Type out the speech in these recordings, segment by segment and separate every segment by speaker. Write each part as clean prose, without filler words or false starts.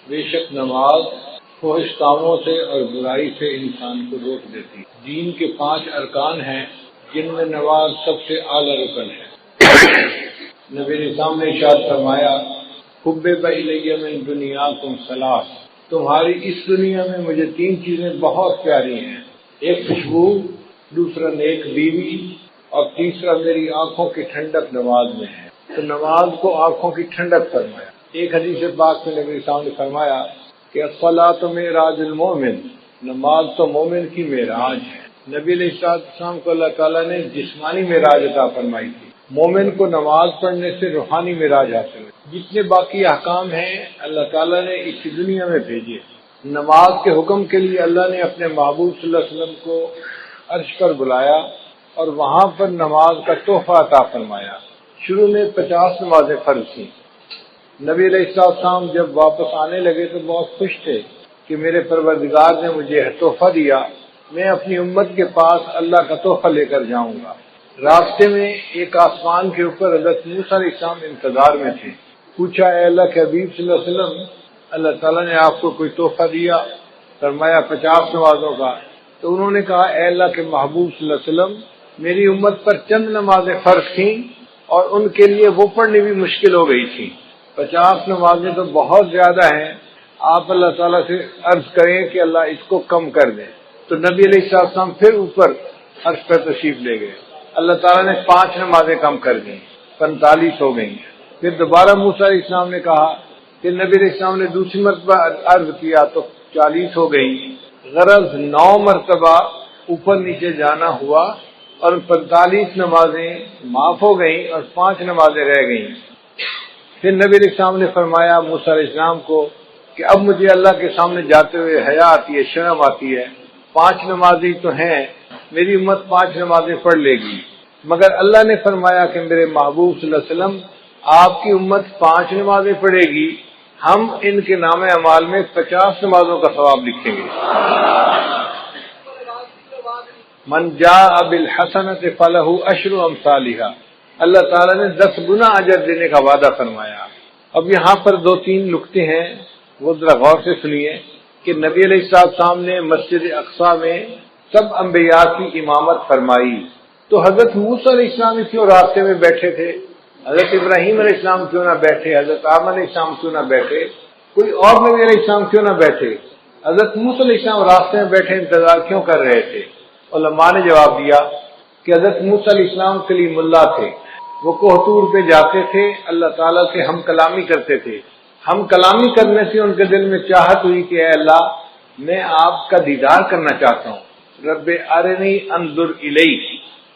Speaker 1: بے شک نماز فحش کاموں سے اور برائی سے انسان کو روک دیتی ہے۔ دین کے 5 ارکان ہیں جن میں نماز سب سے اعلیٰ رکن ہے۔ نبی اسلام نے ارشاد فرمایا حبب الی من دنیاکم ثلاث، تمہاری اس دنیا میں مجھے 3 چیزیں بہت پیاری ہیں، ایک خوشبو، دوسرا نیک بیوی اور تیسرا میری آنکھوں کی ٹھنڈک نماز میں ہے۔ تو نماز کو آنکھوں کی ٹھنڈک فرمایا۔ ایک حدیث پاک میں نبی صاحب نے فرمایا کہ الصلاۃ معراج المومن، نماز تو مومن کی معراج ہے۔ نبی علیہ السلام کو اللہ تعالیٰ نے جسمانی معراج عطا فرمائی تھی، مومن کو نماز پڑھنے سے روحانی معراج حاصل ہوئی۔ جتنے باقی احکام ہیں اللہ تعالیٰ نے اسی دنیا میں بھیجے۔ نماز کے حکم کے لیے اللہ نے اپنے محبوب صلی اللہ علیہ وسلم کو عرش پر بلایا اور وہاں پر نماز کا تحفہ عطا فرمایا۔ شروع میں 50 نمازیں فرض تھیں۔ نبی علیہ السلام جب واپس آنے لگے تو بہت خوش تھے کہ میرے پروردگار نے مجھے تحفہ دیا، میں اپنی امت کے پاس اللہ کا تحفہ لے کر جاؤں گا۔ راستے میں ایک آسمان کے اوپر حضرت موسیٰ علیہ السلام انتظار میں تھے۔ پوچھا اے اللہ کے حبیب صلی اللہ علیہ وسلم، اللہ تعالیٰ نے آپ کو کوئی تحفہ دیا؟ فرمایا 50 نمازوں کا۔ تو انہوں نے کہا اے اللہ کے محبوب صلی اللہ علیہ وسلم، میری امت پر چند نمازیں فرض تھیں اور ان کے لیے وہ پڑھنی بھی مشکل ہو گئی تھی، 50 نمازیں تو بہت زیادہ ہیں، آپ اللہ تعالیٰ سے عرض کریں کہ اللہ اس کو کم کر دیں۔ تو نبی علیہ السلام پھر اوپر عرش پر تشریف لے گئے، اللہ تعالیٰ نے 5 نمازیں کم کر دیں، 45 ہو گئیں۔ پھر دوبارہ موسیٰ علیہ السلام نے کہا کہ نبی علیہ السلام نے دوسری مرتبہ عرض کیا تو 40 ہو گئیں۔ غرض 9 مرتبہ اوپر نیچے جانا ہوا اور 45 نمازیں معاف ہو گئیں اور 5 نمازیں رہ گئیں۔ پھر نبی علیہ السلام نے فرمایا موسیٰ علیہ السلام کو کہ اب مجھے اللہ کے سامنے جاتے ہوئے حیا آتی ہے، شرم آتی ہے، 5 نمازیں تو ہیں، میری امت 5 نمازیں پڑھ لے گی، مگر اللہ نے فرمایا کہ میرے محبوب صلی اللہ علیہ وسلم آپ کی امت 5 نمازیں پڑھے گی، ہم ان کے نام اعمال میں 50 نمازوں کا ثواب لکھیں گے۔ من جاء بالحسنۃ فلہ عشر امثالھا، اللہ تعالیٰ نے 10 گنا اجر دینے کا وعدہ فرمایا۔ اب یہاں پر 2-3 نکتے ہیں، وہ ذرا غور سے سنیے کہ نبی علیہ السلام نے مسجد اقصیٰ میں سب انبیاء کی امامت فرمائی، تو حضرت موسیٰ علیہ السلام کیوں راستے میں بیٹھے تھے؟ حضرت ابراہیم علیہ السلام کیوں نہ بیٹھے؟ حضرت آدم علیہ السلام کیوں نہ بیٹھے؟ کوئی اور نبی علیہ السلام کیوں نہ بیٹھے؟ حضرت موسیٰ علیہ السلام راستے میں بیٹھے انتظار کیوں کر رہے تھے؟ علماء نے جواب دیا کہ حضرت موسیٰ علیہ السلام کلیم اللہ تھے، وہ کوہ طور پہ جاتے تھے، اللہ تعالیٰ سے ہم کلامی کرتے تھے، ہم کلامی کرنے سے ان کے دل میں چاہت ہوئی کہ اے اللہ میں آپ کا دیدار کرنا چاہتا ہوں، رب ارنی انظر الیک۔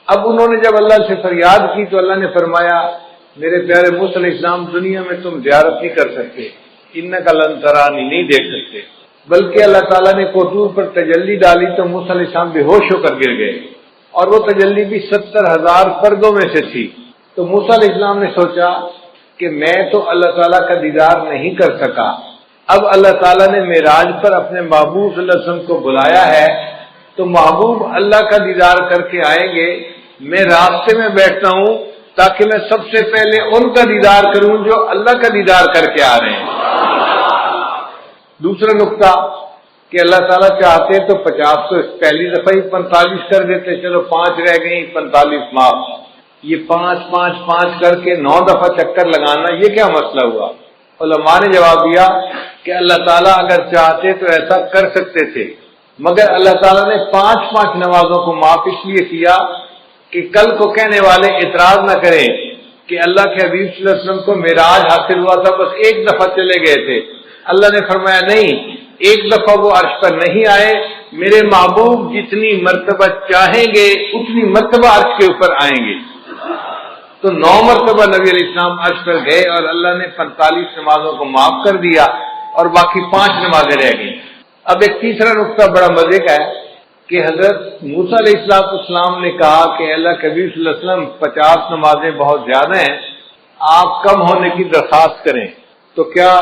Speaker 1: اب انہوں نے جب اللہ سے فریاد کی تو اللہ نے فرمایا میرے پیارے موسیٰ علیہ السلام دنیا میں تم زیارت نہیں کر سکتے، انک لن ترانی نہیں دیکھ سکتے، بلکہ اللہ تعالیٰ نے کوہ طور پر تجلی ڈالی تو موسیٰ علیہ السلام بے ہوش ہو کر گر گئے، اور وہ تجلی بھی 70,000 پردوں میں سے تھی۔ تو موسیٰ علیہ السلام نے سوچا کہ میں تو اللہ تعالیٰ کا دیدار نہیں کر سکا، اب اللہ تعالیٰ نے معراج پر اپنے محبوب صلی اللہ علیہ وسلم کو بلایا ہے تو محبوب اللہ کا دیدار کر کے آئیں گے، میں راستے میں بیٹھتا ہوں تاکہ میں سب سے پہلے ان کا دیدار کروں جو اللہ کا دیدار کر کے آ رہے ہیں۔ دوسرا نقطہ کہ اللہ تعالیٰ چاہتے تو 50 کو پہلی دفعہ ہی 45 کر دیتے، چلو 5 رہ گئی 45 معاف، یہ 5 کر کے 9 دفعہ چکر لگانا یہ کیا مسئلہ ہوا؟ علماء نے جواب دیا کہ اللہ تعالیٰ اگر چاہتے تو ایسا کر سکتے تھے، مگر اللہ تعالیٰ نے 5 نمازوں کو معاف اس لیے کیا کہ کل کو کہنے والے اعتراض نہ کریں کہ اللہ کے حبیب صلی اللہ علیہ وسلم کو معراج حاصل ہوا تھا بس 1 دفعہ چلے گئے تھے۔ اللہ نے فرمایا نہیں، 1 دفعہ وہ عرش پر نہیں آئے، میرے محبوب جتنی مرتبہ چاہیں گے اتنی مرتبہ عرش کے اوپر آئیں گے۔ تو 9 مرتبہ نبی علیہ السلام عرش پر گئے اور اللہ نے 45 نمازوں کو معاف کر دیا اور باقی 5 نمازیں رہ گئیں۔ اب ایک تیسرا نقطہ بڑا مزے کا ہے کہ حضرت موسیٰ علیہ السلام نے کہا کہ اللہ کے حبیب صلی اللہ علیہ وسلم 50 نمازیں بہت زیادہ ہیں، آپ کم ہونے کی درخواست کریں۔ تو کیا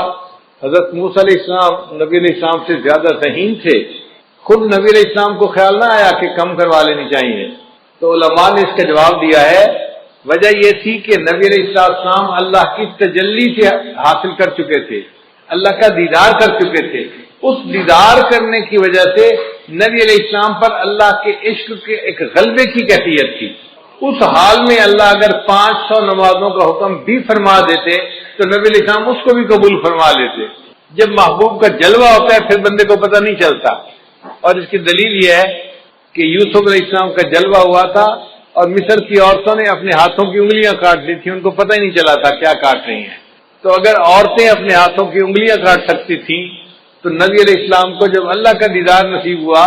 Speaker 1: حضرت موسیٰ علیہ السلام نبی علیہ السلام سے زیادہ ذہین تھے؟ خود نبی علیہ السلام کو خیال نہ آیا کہ کم کروا لینی چاہیے؟ تو علماء نے اس کا جواب دیا ہے، وجہ یہ تھی کہ نبی علیہ السلام اللہ کی تجلی سے حاصل کر چکے تھے، اللہ کا دیدار کر چکے تھے. اس دیدار کرنے کی وجہ سے نبی علیہ السلام پر اللہ کے عشق کے ایک غلبے کی کیفیت تھی. اس حال میں اللہ اگر 500 نمازوں کا حکم بھی فرما دیتے تو نبی علیہ السلام اس کو بھی قبول فرما لیتے. جب محبوب کا جلوہ ہوتا ہے پھر بندے کو پتہ نہیں چلتا. اور اس کی دلیل یہ ہے کہ یوسف علیہ السلام کا جلوہ ہوا تھا اور مصر کی عورتوں نے اپنے ہاتھوں کی انگلیاں کاٹ لی تھی، ان کو پتہ ہی نہیں چلا تھا کیا کاٹ رہی ہیں. تو اگر عورتیں اپنے ہاتھوں کی انگلیاں کاٹ سکتی تھیں تو نبی علیہ السلام کو جب اللہ کا دیدار نصیب ہوا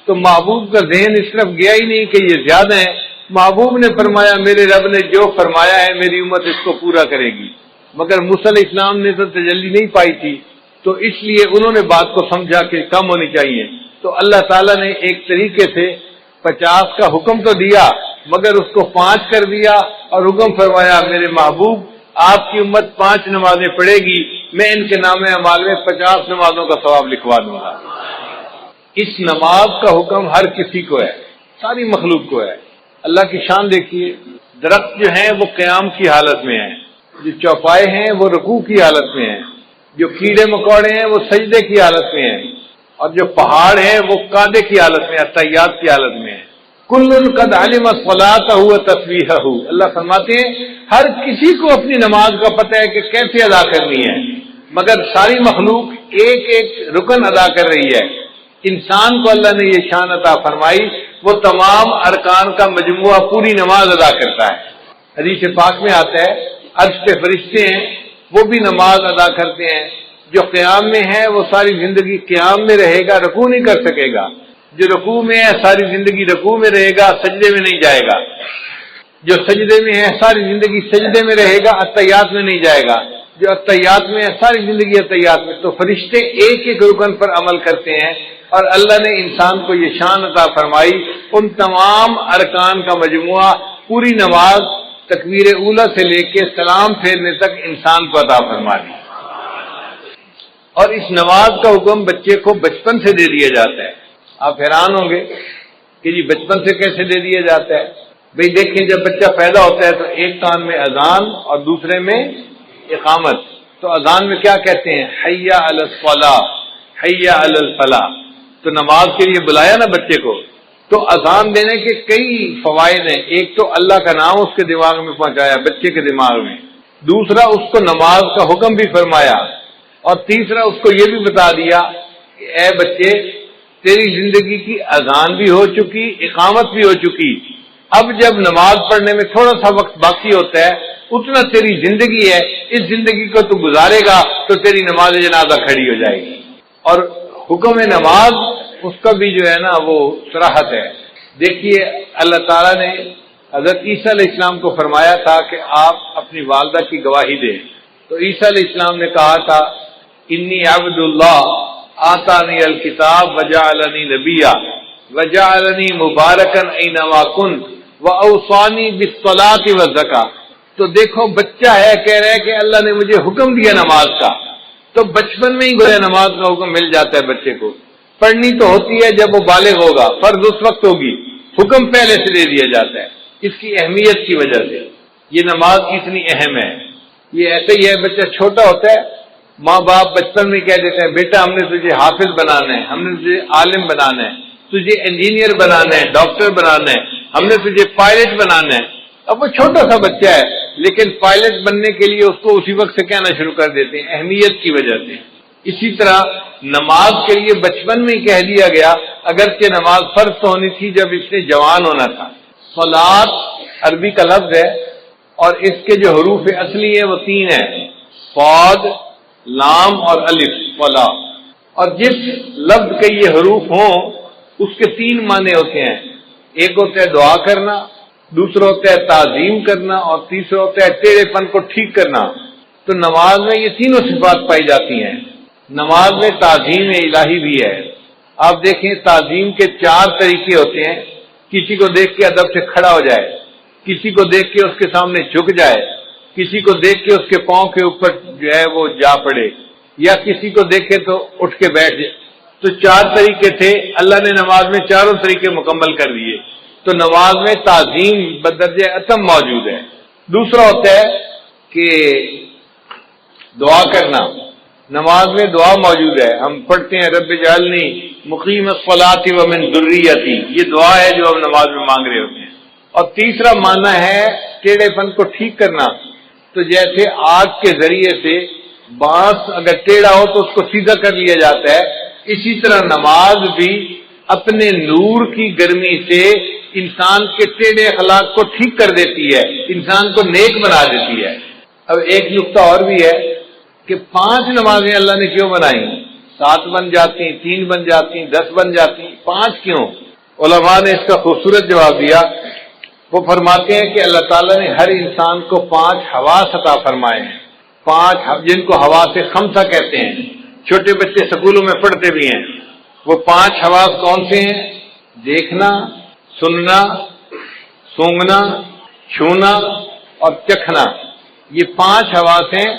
Speaker 1: تو محبوب کا ذہن اس طرف گیا ہی نہیں کہ یہ زیادہ ہیں. محبوب نے فرمایا میرے رب نے جو فرمایا ہے میری امت اس کو پورا کرے گی. مگر موسیٰ علیہ السلام نے تو تجلی نہیں پائی تھی تو اس لیے انہوں نے بات کو سمجھا کہ کم ہونی چاہیے. تو اللہ تعالیٰ نے ایک طریقے سے 50 کا حکم تو دیا مگر اس کو 5 کر دیا اور حکم فرمایا میرے محبوب آپ کی امت 5 نمازیں پڑھے گی، میں ان کے نام اعمال میں 50 نمازوں کا ثواب لکھوا دوں گا. اس نماز کا حکم ہر کسی کو ہے، ساری مخلوق کو ہے. اللہ کی شان دیکھیے، درخت جو ہیں وہ قیام کی حالت میں ہیں، جو چوپائے ہیں وہ رکوع کی حالت میں ہیں، جو کیڑے مکوڑے ہیں وہ سجدے کی حالت میں ہیں، اور جو پہاڑ ہیں وہ قعدے کی حالت میں، اتحیات کی حالت میں ہیں. کل قد علم صلاتہ و تسبیحہ. اللہ فرماتے ہیں ہر کسی کو اپنی نماز کا پتہ ہے کہ کیسے ادا کرنی ہے، مگر ساری مخلوق ایک ایک رکن ادا کر رہی ہے. انسان کو اللہ نے یہ شان عطا فرمائی وہ تمام ارکان کا مجموعہ پوری نماز ادا کرتا ہے. حدیث پاک میں آتا ہے عرش پہ فرشتے ہیں وہ بھی نماز ادا کرتے ہیں. جو قیام میں ہے وہ ساری زندگی قیام میں رہے گا، رکوع نہیں کر سکے گا. جو رکوع میں ہے ساری زندگی رکوع میں رہے گا، سجدے میں نہیں جائے گا. جو سجدے میں ہے ساری زندگی سجدے میں رہے گا، اتحیات میں نہیں جائے گا. جو اتحیات میں ہے ساری زندگی اتحیات میں. تو فرشتے ایک ایک رکن پر عمل کرتے ہیں اور اللہ نے انسان کو یہ شان عطا فرمائی ان تمام ارکان کا مجموعہ پوری نماز تکبیر اولیٰ سے لے کے سلام پھیرنے تک انسان کو عطا فرما دی. اور اس نماز کا حکم بچے کو بچپن سے دے دیا جاتا ہے. آپ حیران ہوں گے کہ جی بچپن سے کیسے دے دیا جاتا ہے؟ بھئی دیکھیں جب بچہ پیدا ہوتا ہے تو ایک کان میں اذان اور دوسرے میں اقامت. تو اذان میں کیا کہتے ہیں؟ حی علی الصلاۃ، حی علی الفلاح. تو نماز کے لیے بلایا نا بچے کو. تو اذان دینے کے کئی فوائد ہیں. ایک تو اللہ کا نام اس کے دماغ میں پہنچایا بچے کے دماغ میں، دوسرا اس کو نماز کا حکم بھی فرمایا، اور تیسرا اس کو یہ بھی بتا دیا کہ اے بچے تیری زندگی کی اذان بھی ہو چکی، اقامت بھی ہو چکی، اب جب نماز پڑھنے میں تھوڑا سا وقت باقی ہوتا ہے اتنا تیری زندگی ہے، اس زندگی کو تو گزارے گا تو تیری نماز جنازہ کھڑی ہو جائے گی. اور حکم نماز اس کا بھی جو ہے نا وہ صراحت ہے. دیکھیے اللہ تعالیٰ نے حضرت عیسیٰ علیہ السلام کو فرمایا تھا کہ آپ اپنی والدہ کی گواہی دیں. تو عیسیٰ علیہ السلام نے کہا تھا انی عبد اللہ آتانی الکتاب وجعلنی نبیا وجعلنی مبارکا اینما کنت واوصانی بالصلاۃ والزکاۃ. تو دیکھو بچہ ہے کہہ رہا ہے کہ اللہ نے مجھے حکم دیا نماز کا. تو بچپن میں ہی گویا نماز کا حکم مل جاتا ہے بچے کو. پڑھنی تو ہوتی ہے جب وہ بالغ ہوگا، فرض اس وقت ہوگی، حکم پہلے سے دے دیا جاتا ہے اس کی اہمیت کی وجہ سے. یہ نماز اتنی اہم ہے. یہ ایسے ہی ہے بچہ چھوٹا ہوتا ہے ماں باپ بچپن میں کہہ دیتے ہیں بیٹا ہم نے تجھے حافظ بنانا ہے، ہم نے تجھے عالم بنانا ہے، تجھے انجینئر بنانا ہے، ڈاکٹر بنانا ہے، ہم نے تجھے پائلٹ بنانا ہے. اب وہ چھوٹا سا بچہ ہے لیکن پائلٹ بننے کے لیے اس کو اسی وقت سے کہنا شروع کر دیتے ہیں اہمیت کی وجہ سے. اسی طرح نماز کے لیے بچپن میں ہی کہہ دیا گیا اگرچہ نماز فرض تو ہونی تھی جب اس نے جوان ہونا تھا. صلاۃ عربی کا لفظ ہے اور اس کے جو حروف اصلی ہیں وہ 3 ہیں، صاد، لام اور الف. صلاۃ. اور جس لفظ کے یہ حروف ہوں اس کے 3 معنی ہوتے ہیں. ایک ہوتا ہے دعا کرنا، دوسرا ہوتا ہے تعظیم کرنا اور تیسرا ہوتا ہے ٹیڑھے پن کو ٹھیک کرنا. تو نماز میں یہ تینوں صفات پائی جاتی ہیں. نماز میں تعظیم الہی بھی ہے. آپ دیکھیں تعظیم کے 4 طریقے ہوتے ہیں. کسی کو دیکھ کے ادب سے کھڑا ہو جائے، کسی کو دیکھ کے اس کے سامنے جھک جائے، کسی کو دیکھ کے اس کے پاؤں کے اوپر جو ہے وہ جا پڑے، یا کسی کو دیکھے تو اٹھ کے بیٹھ جائے. تو 4 طریقے تھے، اللہ نے نماز میں چاروں طریقے مکمل کر دیے. تو نماز میں تعظیم بدرجہ اتم موجود ہے. دوسرا ہوتا ہے کہ دعا کرنا. نماز میں دعا موجود ہے، ہم پڑھتے ہیں رب اجعلنی مقیم الصلاۃ ومن ذریتی، یہ دعا ہے جو ہم نماز میں مانگ رہے ہوتے ہیں۔ اور تیسرا معنی ہے ٹیڑھے پن کو ٹھیک کرنا، تو جیسے آگ کے ذریعے سے بانس اگر ٹیڑھا ہو تو اس کو سیدھا کر لیا جاتا ہے، اسی طرح نماز بھی اپنے نور کی گرمی سے انسان کے ٹیڑھے اخلاق کو ٹھیک کر دیتی ہے، انسان کو نیک بنا دیتی ہے۔ اب ایک نقطہ اور بھی ہے کہ 5 نمازیں اللہ نے کیوں بنائی؟ 7 بن جاتی، 3 بن جاتی، 10 بن جاتی، 5 کیوں؟ علماء نے اس کا خوبصورت جواب دیا۔ وہ فرماتے ہیں کہ اللہ تعالیٰ نے ہر انسان کو 5 حواس عطا فرمائے ہیں، 5 جن کو حواس خمسہ کہتے ہیں، چھوٹے بچے سکولوں میں پڑھتے بھی ہیں۔ وہ 5 حواس کون سے ہیں؟ دیکھنا، سننا، سونگھنا، چھونا اور چکھنا، یہ 5 حواس ہیں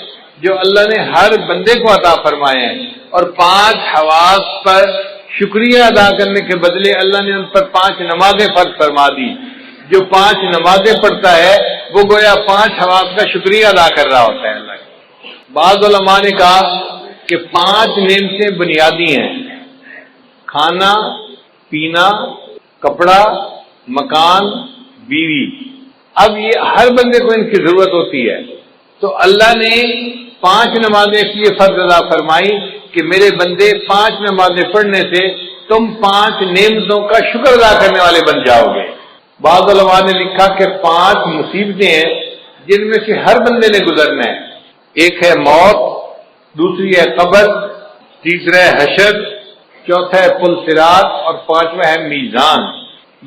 Speaker 1: جو اللہ نے ہر بندے کو عطا فرمائے ہیں، اور 5 حواس پر شکریہ ادا کرنے کے بدلے اللہ نے ان پر 5 نمازیں فرض فرما دی۔ جو 5 نمازیں پڑھتا ہے وہ گویا 5 حواس کا شکریہ ادا کر رہا ہوتا ہے اللہ کا۔ بعض علماء نے کہا کہ 5 نعمتیں بنیادی ہیں، کھانا، پینا، کپڑا، مکان، بیوی۔ اب یہ ہر بندے کو ان کی ضرورت ہوتی ہے، تو اللہ نے 5 نمازیں اس لیے فرض ادا فرمائی کہ میرے بندے 5 نمازیں پڑھنے سے تم 5 نعمتوں کا شکر ادا کرنے والے بن جاؤ گے۔ بعض علماء نے لکھا کہ 5 مصیبتیں ہیں جن میں سے ہر بندے نے گزرنا ہے، ایک ہے موت، دوسری ہے قبر، تیسرا ہے حشر، چوتھا ہے پل صراط اور 5واں ہے میزان۔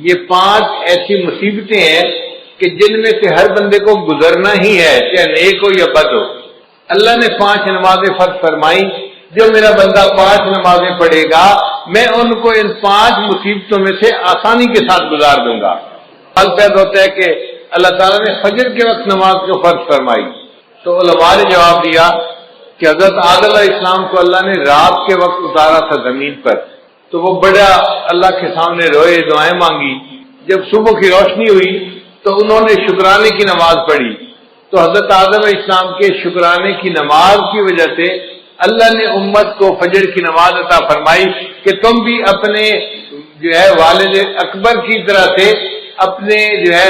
Speaker 1: یہ 5 ایسی مصیبتیں ہیں کہ جن میں سے ہر بندے کو گزرنا ہی ہے، چاہے نیک ہو یا بد ہو۔ اللہ نے 5 نمازیں فرض فرمائی، جو میرا بندہ 5 نمازیں پڑھے گا میں ان کو ان 5 مصیبتوں میں سے آسانی کے ساتھ گزار دوں گا۔ حال پیدا ہوتا ہے کہ اللہ تعالیٰ نے فجر کے وقت نماز کو فرض فرمائی، تو علماء نے جواب دیا کہ حضرت آدم علیہ السلام کو اللہ نے رات کے وقت اتارا تھا زمین پر، تو وہ بڑا اللہ کے سامنے روئے، دعائیں مانگی۔ جب صبح کی روشنی ہوئی تو انہوں نے شکرانے کی نماز پڑھی، تو حضرت آدم علیہ السلام کے شکرانے کی نماز کی وجہ سے اللہ نے امت کو فجر کی نماز عطا فرمائی کہ تم بھی اپنے جو ہے والد اکبر کی طرح سے اپنے جو ہے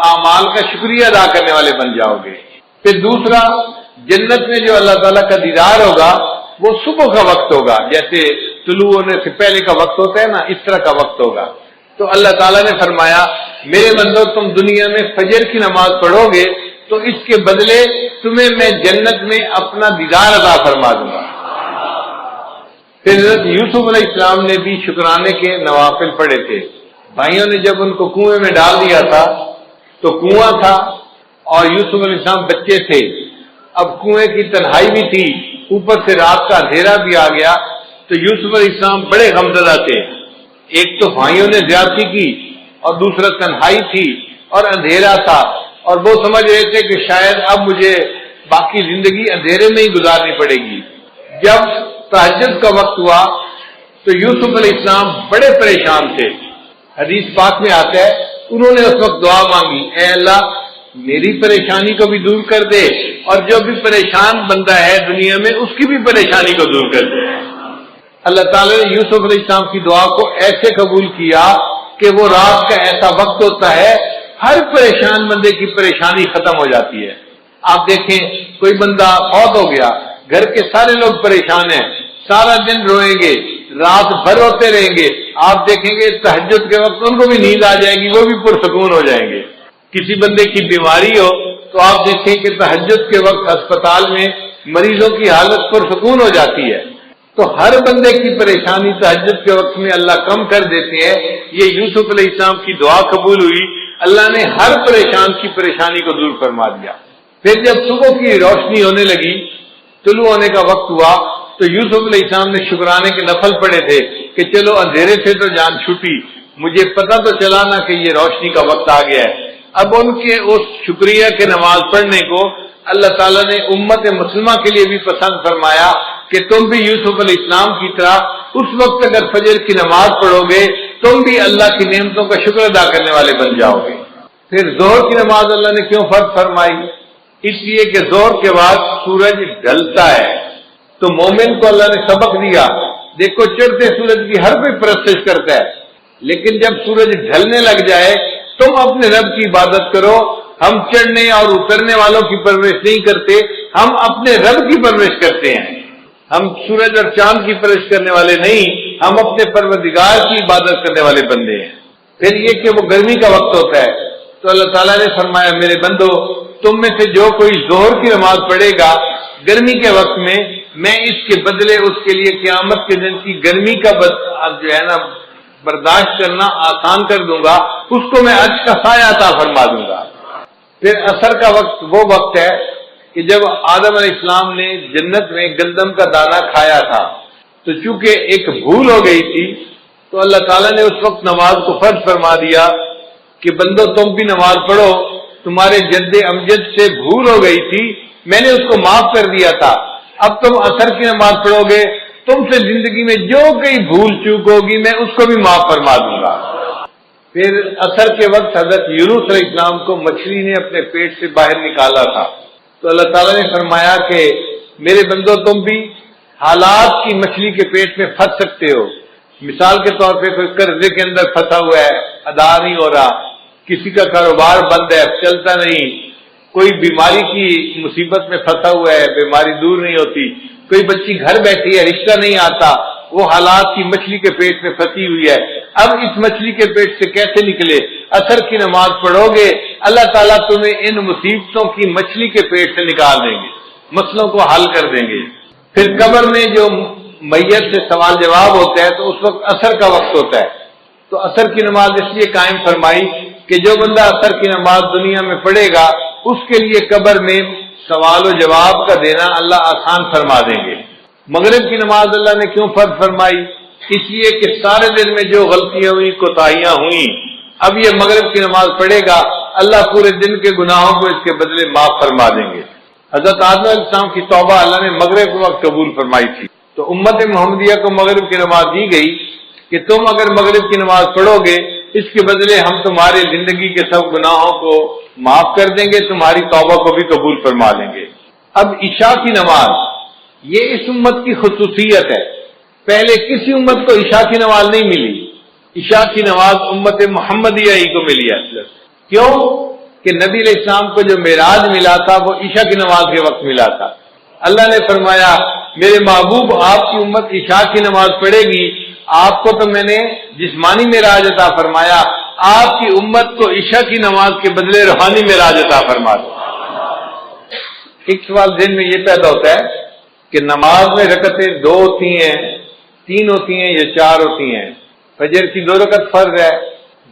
Speaker 1: اعمال کا شکریہ ادا کرنے والے بن جاؤ گے۔ پھر دوسرا، جنت میں جو اللہ تعالیٰ کا دیدار ہوگا وہ صبح کا وقت ہوگا، جیسے طلوع ہونے سے پہلے کا وقت ہوتا ہے نا، اس طرح کا وقت ہوگا۔ تو اللہ تعالیٰ نے فرمایا میرے بندو تم دنیا میں فجر کی نماز پڑھو گے تو اس کے بدلے تمہیں میں جنت میں اپنا دیدار عطا فرما دوں گا۔ پھر حضرت یوسف علیہ السلام نے بھی شکرانے کے نوافل پڑھے تھے۔ بھائیوں نے جب ان کو کنویں میں ڈال دیا تھا تو کنواں تھا اور یوسف علیہ السلام بچے تھے، اب کنویں کی تنہائی بھی تھی، اوپر سے رات کا اندھیرا بھی آ گیا، تو یوسف علیہ السلام بڑے غمزدہ تھے۔ ایک تو بھائیوں نے زیادتی کی اور دوسرا تنہائی تھی اور اندھیرا تھا، اور وہ سمجھ رہے تھے کہ شاید اب مجھے باقی زندگی اندھیرے میں ہی گزارنی پڑے گی۔ جب تہجد کا وقت ہوا تو یوسف علیہ السلام بڑے پریشان تھے۔ حدیث پاک میں آتا ہے انہوں نے اس وقت دعا مانگی، اے اللہ میری پریشانی کو بھی دور کر دے اور جو بھی پریشان بندہ ہے دنیا میں اس کی بھی پریشانی کو دور کر دے۔ اللہ تعالیٰ نے یوسف علیہ السلام کی دعا کو ایسے قبول کیا کہ وہ رات کا ایسا وقت ہوتا ہے ہر پریشان بندے کی پریشانی ختم ہو جاتی ہے۔ آپ دیکھیں کوئی بندہ فوت ہو گیا، گھر کے سارے لوگ پریشان ہیں، سارا دن روئیں گے، رات بھر روتے رہیں گے، آپ دیکھیں گے تہجد کے وقت ان کو بھی نیند آ جائے گی، وہ بھی پرسکون ہو جائیں گے۔ کسی بندے کی بیماری ہو تو آپ دیکھیں کہ تہجد کے وقت ہسپتال میں مریضوں کی حالت پرسکون ہو جاتی ہے۔ تو ہر بندے کی پریشانی تہجد کے وقت میں اللہ کم کر دیتے ہیں۔ یہ یوسف علیہ السلام کی دعا قبول ہوئی، اللہ نے ہر پریشان کی پریشانی کو دور فرما دیا۔ پھر جب صبح کی روشنی ہونے لگی، طلوع ہونے کا وقت ہوا، تو یوسف علیہ السلام نے شکرانے کے نفل پڑھے تھے کہ چلو اندھیرے سے تو جان چھوٹی، مجھے پتہ تو چلا نا کہ یہ روشنی کا وقت آ گیا ہے۔ اب ان کے اس شکریہ کے نماز پڑھنے کو اللہ تعالیٰ نے امت مسلمہ کے لیے بھی پسند فرمایا کہ تم بھی یوسف علیہ السلام کی طرح اس وقت اگر فجر کی نماز پڑھو گے تم بھی اللہ کی نعمتوں کا شکر ادا کرنے والے بن جاؤ گے۔ پھر ظہر کی نماز اللہ نے کیوں فرض فرمائی؟ اس لیے کہ ظہر کے بعد سورج ڈھلتا ہے،
Speaker 2: تو مومن کو اللہ نے سبق دیا، دیکھو چڑھتے سورج کی ہر کوئی پرستش کرتا ہے، لیکن جب سورج ڈھلنے لگ جائے تم اپنے رب کی عبادت کرو۔ ہم چڑھنے اور اترنے والوں کی پرورش نہیں کرتے، ہم اپنے رب کی پرورش کرتے ہیں۔ ہم سورج اور چاند کی پرورش کرنے والے نہیں، ہم اپنے پروردگار کی عبادت کرنے والے بندے ہیں۔ پھر یہ کہ وہ گرمی کا وقت ہوتا ہے تو اللہ تعالیٰ نے فرمایا میرے بندو تم میں سے جو کوئی ظہر کی نماز پڑھے گا گرمی کے وقت میں اس کے بدلے اس کے لیے قیامت کے دن کی گرمی کا جو ہے نا برداشت کرنا آسان کر دوں گا، اس کو میں عرش کا سایہ عطا فرما دوں گا۔ پھر عصر کا وقت وہ وقت ہے کہ جب آدم علیہ السلام نے جنت میں گندم کا دانہ کھایا تھا تو چونکہ ایک بھول ہو گئی تھی تو اللہ تعالیٰ نے اس وقت نماز کو فرض فرما دیا کہ بندو تم بھی نماز پڑھو، تمہارے جد امجد سے بھول ہو گئی تھی، میں نے اس کو معاف کر دیا تھا، اب تم عصر کی نماز پڑھو گے، تم سے زندگی میں جو کئی بھول چوک ہوگی میں اس کو بھی معاف فرما دوں گا۔ پھر عصر کے وقت حضرت یونس علیہ السلام کو مچھلی نے اپنے پیٹ سے باہر نکالا تھا تو اللہ تعالیٰ نے فرمایا کہ میرے بندو تم بھی حالات کی مچھلی کے پیٹ میں پھنس سکتے ہو۔ مثال کے طور پہ کوئی قرضے کے اندر پھنسا ہوا ہے، ادا نہیں ہو رہا، کسی کا کاروبار بند ہے، چلتا نہیں، کوئی بیماری کی مصیبت میں پھنسا ہوا ہے، بیماری دور نہیں ہوتی، کوئی بچی گھر بیٹھی ہے، رشتہ نہیں آتا، وہ حالات کی مچھلی کے پیٹ میں پھنسی ہوئی ہے۔ اب اس مچھلی کے پیٹ سے کیسے نکلے؟ عصر کی نماز پڑھو گے، اللہ تعالیٰ تمہیں ان مصیبتوں کی مچھلی کے پیٹ سے نکال دیں گے، مسئلوں کو حل کر دیں گے۔ پھر قبر میں جو میت سے سوال جواب ہوتا ہے تو اس وقت عصر کا وقت ہوتا ہے، تو عصر کی نماز اس لیے قائم فرمائی کہ جو بندہ عصر کی نماز دنیا میں پڑھے گا اس کے لیے قبر میں سوال و جواب کا دینا اللہ آسان فرما دیں گے۔ مغرب کی نماز اللہ نے کیوں فرض فرمائی؟ اس لیے کہ سارے دن میں جو غلطیاں ہوئی، کوتاہیاں ہوئیں، اب یہ مغرب کی نماز پڑھے گا اللہ پورے دن کے گناہوں کو اس کے بدلے معاف فرما دیں گے۔ حضرت آدم علیہ السلام کی توبہ اللہ نے مغرب کے وقت قبول فرمائی تھی، تو امت محمدیہ کو مغرب کی نماز دی گئی کہ تم اگر مغرب کی نماز پڑھو گے اس کے بدلے ہم تمہاری زندگی کے سب گناہوں کو معاف کر دیں گے، تمہاری توبہ کو بھی قبول فرما لیں گے۔ اب عشاء کی نماز یہ اس امت کی خصوصیت ہے، پہلے کسی امت کو عشاء کی نماز نہیں ملی، عشاء کی نماز امت محمدیہ ہی کو ملی ہے۔ کیوں کہ نبی علیہ السلام کو جو معراج ملا تھا وہ عشاء کی نماز کے وقت ملا تھا۔ اللہ نے فرمایا میرے محبوب آپ کی امت عشاء کی نماز پڑھے گی، آپ کو تو میں نے جسمانی معراج عطا فرمایا، آپ کی امت کو عشاء کی نماز کے بدلے روحانی معراج عطا فرما دو۔ ایک سوال ذہن میں یہ پیدا ہوتا ہے کہ نماز میں رکعتیں 2 ہوتی ہیں، 3 ہوتی ہیں یا 4 ہوتی ہیں؟ فجر کی 2 رکعت فرض ہے،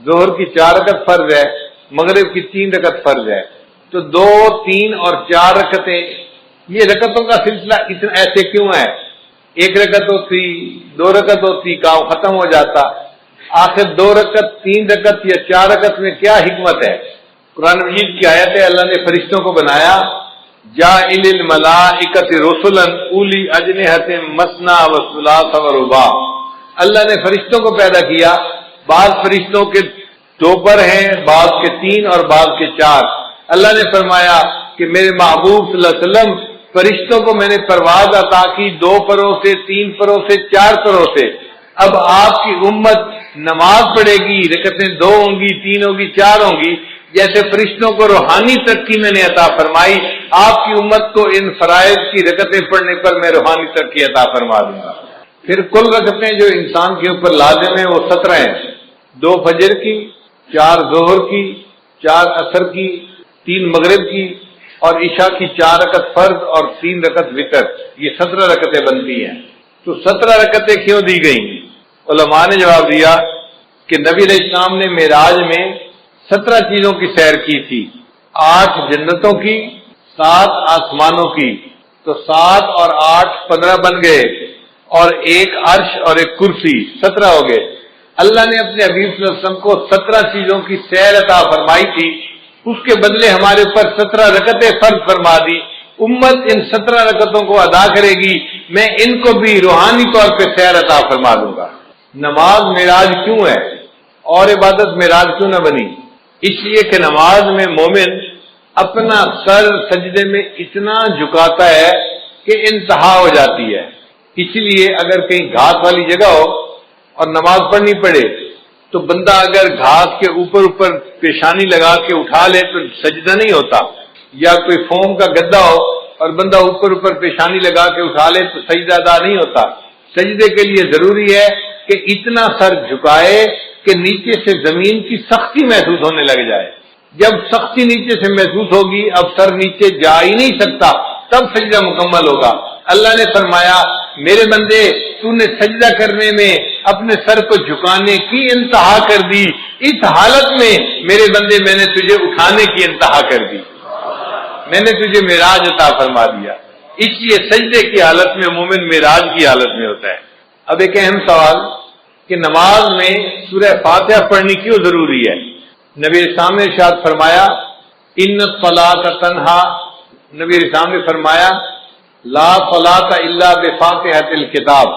Speaker 2: ظہر کی 4 رکعت فرض ہے، مغرب کی 3 رکعت فرض ہے، تو 2، 3 اور 4 رکعتیں، یہ رکعتوں کا سلسلہ اتنا ایسے کیوں ہے؟ 1 رکعت ہوتی، 2 رکعت ہوتی، کام ختم ہو جاتا، آخر 2 رکعت، 3 رکعت یا 4 رکعت میں کیا حکمت ہے؟ قرآن مجید کی آیت ہے، اللہ نے فرشتوں کو بنایا جاعل الملائکۃ رسلا اولی اجنحۃ مثنی و ثلاث و رباع، اللہ نے فرشتوں کو پیدا کیا، بعض فرشتوں کے 2 پر ہیں، بعض کے 3 اور بعض کے 4۔ اللہ نے فرمایا کہ میرے محبوب صلی اللہ علیہ وسلم فرشتوں کو میں نے پرواز عطا کی 2 پروں سے، 3 پروں سے، 4 پروں سے۔ اب آپ کی امت نماز پڑھے گی، رکعتیں 2 ہوں گی، 3 ہوگی، 4 ہوں گی، جیسے فرشتوں کو روحانی ترقی میں نے عطا فرمائی، آپ کی امت کو ان فرائض کی رکعتیں پڑھنے پر میں روحانی ترقی عطا فرما دوں گا۔ پھر کل رکعتیں جو انسان کے اوپر لازم ہیں وہ 17 ہیں، 2 فجر کی، 4 ظہر کی، 4 عصر کی، 3 مغرب کی اور عشاء کی 4 رکعت فرض اور 3 رکعت وتر، یہ 17 رکعتیں بنتی ہیں۔ تو 17 رکعتیں کیوں دی گئیں؟ علماء نے جواب دیا کہ نبی علیہ السلام نے معراج میں 17 چیزوں کی سیر کی تھی، 8 جنتوں کی، 7 آسمانوں کی، تو 7 اور 8 15 بن گئے، اور 1 عرش اور 1 کرسی، 17 ہو گئے۔ اللہ نے اپنے حبیب صلی اللہ علیہ وسلم کو 17 چیزوں کی سیر عطا فرمائی تھی، اس کے بدلے ہمارے اوپر 17 رکعتیں فرض فرما دی۔ امت ان 17 رکعتوں کو ادا کرے گی، میں ان کو بھی روحانی طور پہ سیر عطا فرما دوں گا۔ نماز معراج کیوں ہے اور عبادت معراج کیوں نہ بنی؟ اس لیے کہ نماز میں مومن اپنا سر سجدے میں اتنا جھکاتا ہے کہ انتہا ہو جاتی ہے. اسی لیے اگر کہیں گھاس والی جگہ ہو اور نماز پڑھنی پڑے تو بندہ اگر گھاس کے اوپر پیشانی لگا کے اٹھا لے تو سجدہ نہیں ہوتا، یا کوئی فوم کا گدا ہو اور بندہ اوپر پیشانی لگا کے اٹھا لے تو سجدہ ادا نہیں ہوتا. سجدے کے لیے ضروری ہے کہ اتنا سر جھکائے کہ نیچے سے زمین کی سختی محسوس ہونے لگ جائے. جب سختی نیچے سے محسوس ہوگی، اب سر نیچے جا ہی نہیں سکتا، تب سجدہ مکمل ہوگا. اللہ نے فرمایا میرے بندے تو نے سجدہ کرنے میں اپنے سر کو جھکانے کی انتہا کر دی، اس حالت میں میرے بندے میں نے تجھے اٹھانے کی انتہا کر دی، میں نے تجھے معراج عطا فرما دیا. اس لیے سجدے کی حالت میں مومن معراج کی حالت میں ہوتا ہے. اب ایک اہم سوال کہ نماز میں سورہ فاتحہ پڑھنی کیوں ضروری ہے؟ نبی اسلام نے ارشاد فرمایا ان الصلاۃ تنہا، نبی اسلام نے فرمایا لا صلاۃ الا بفاتحۃ الکتاب،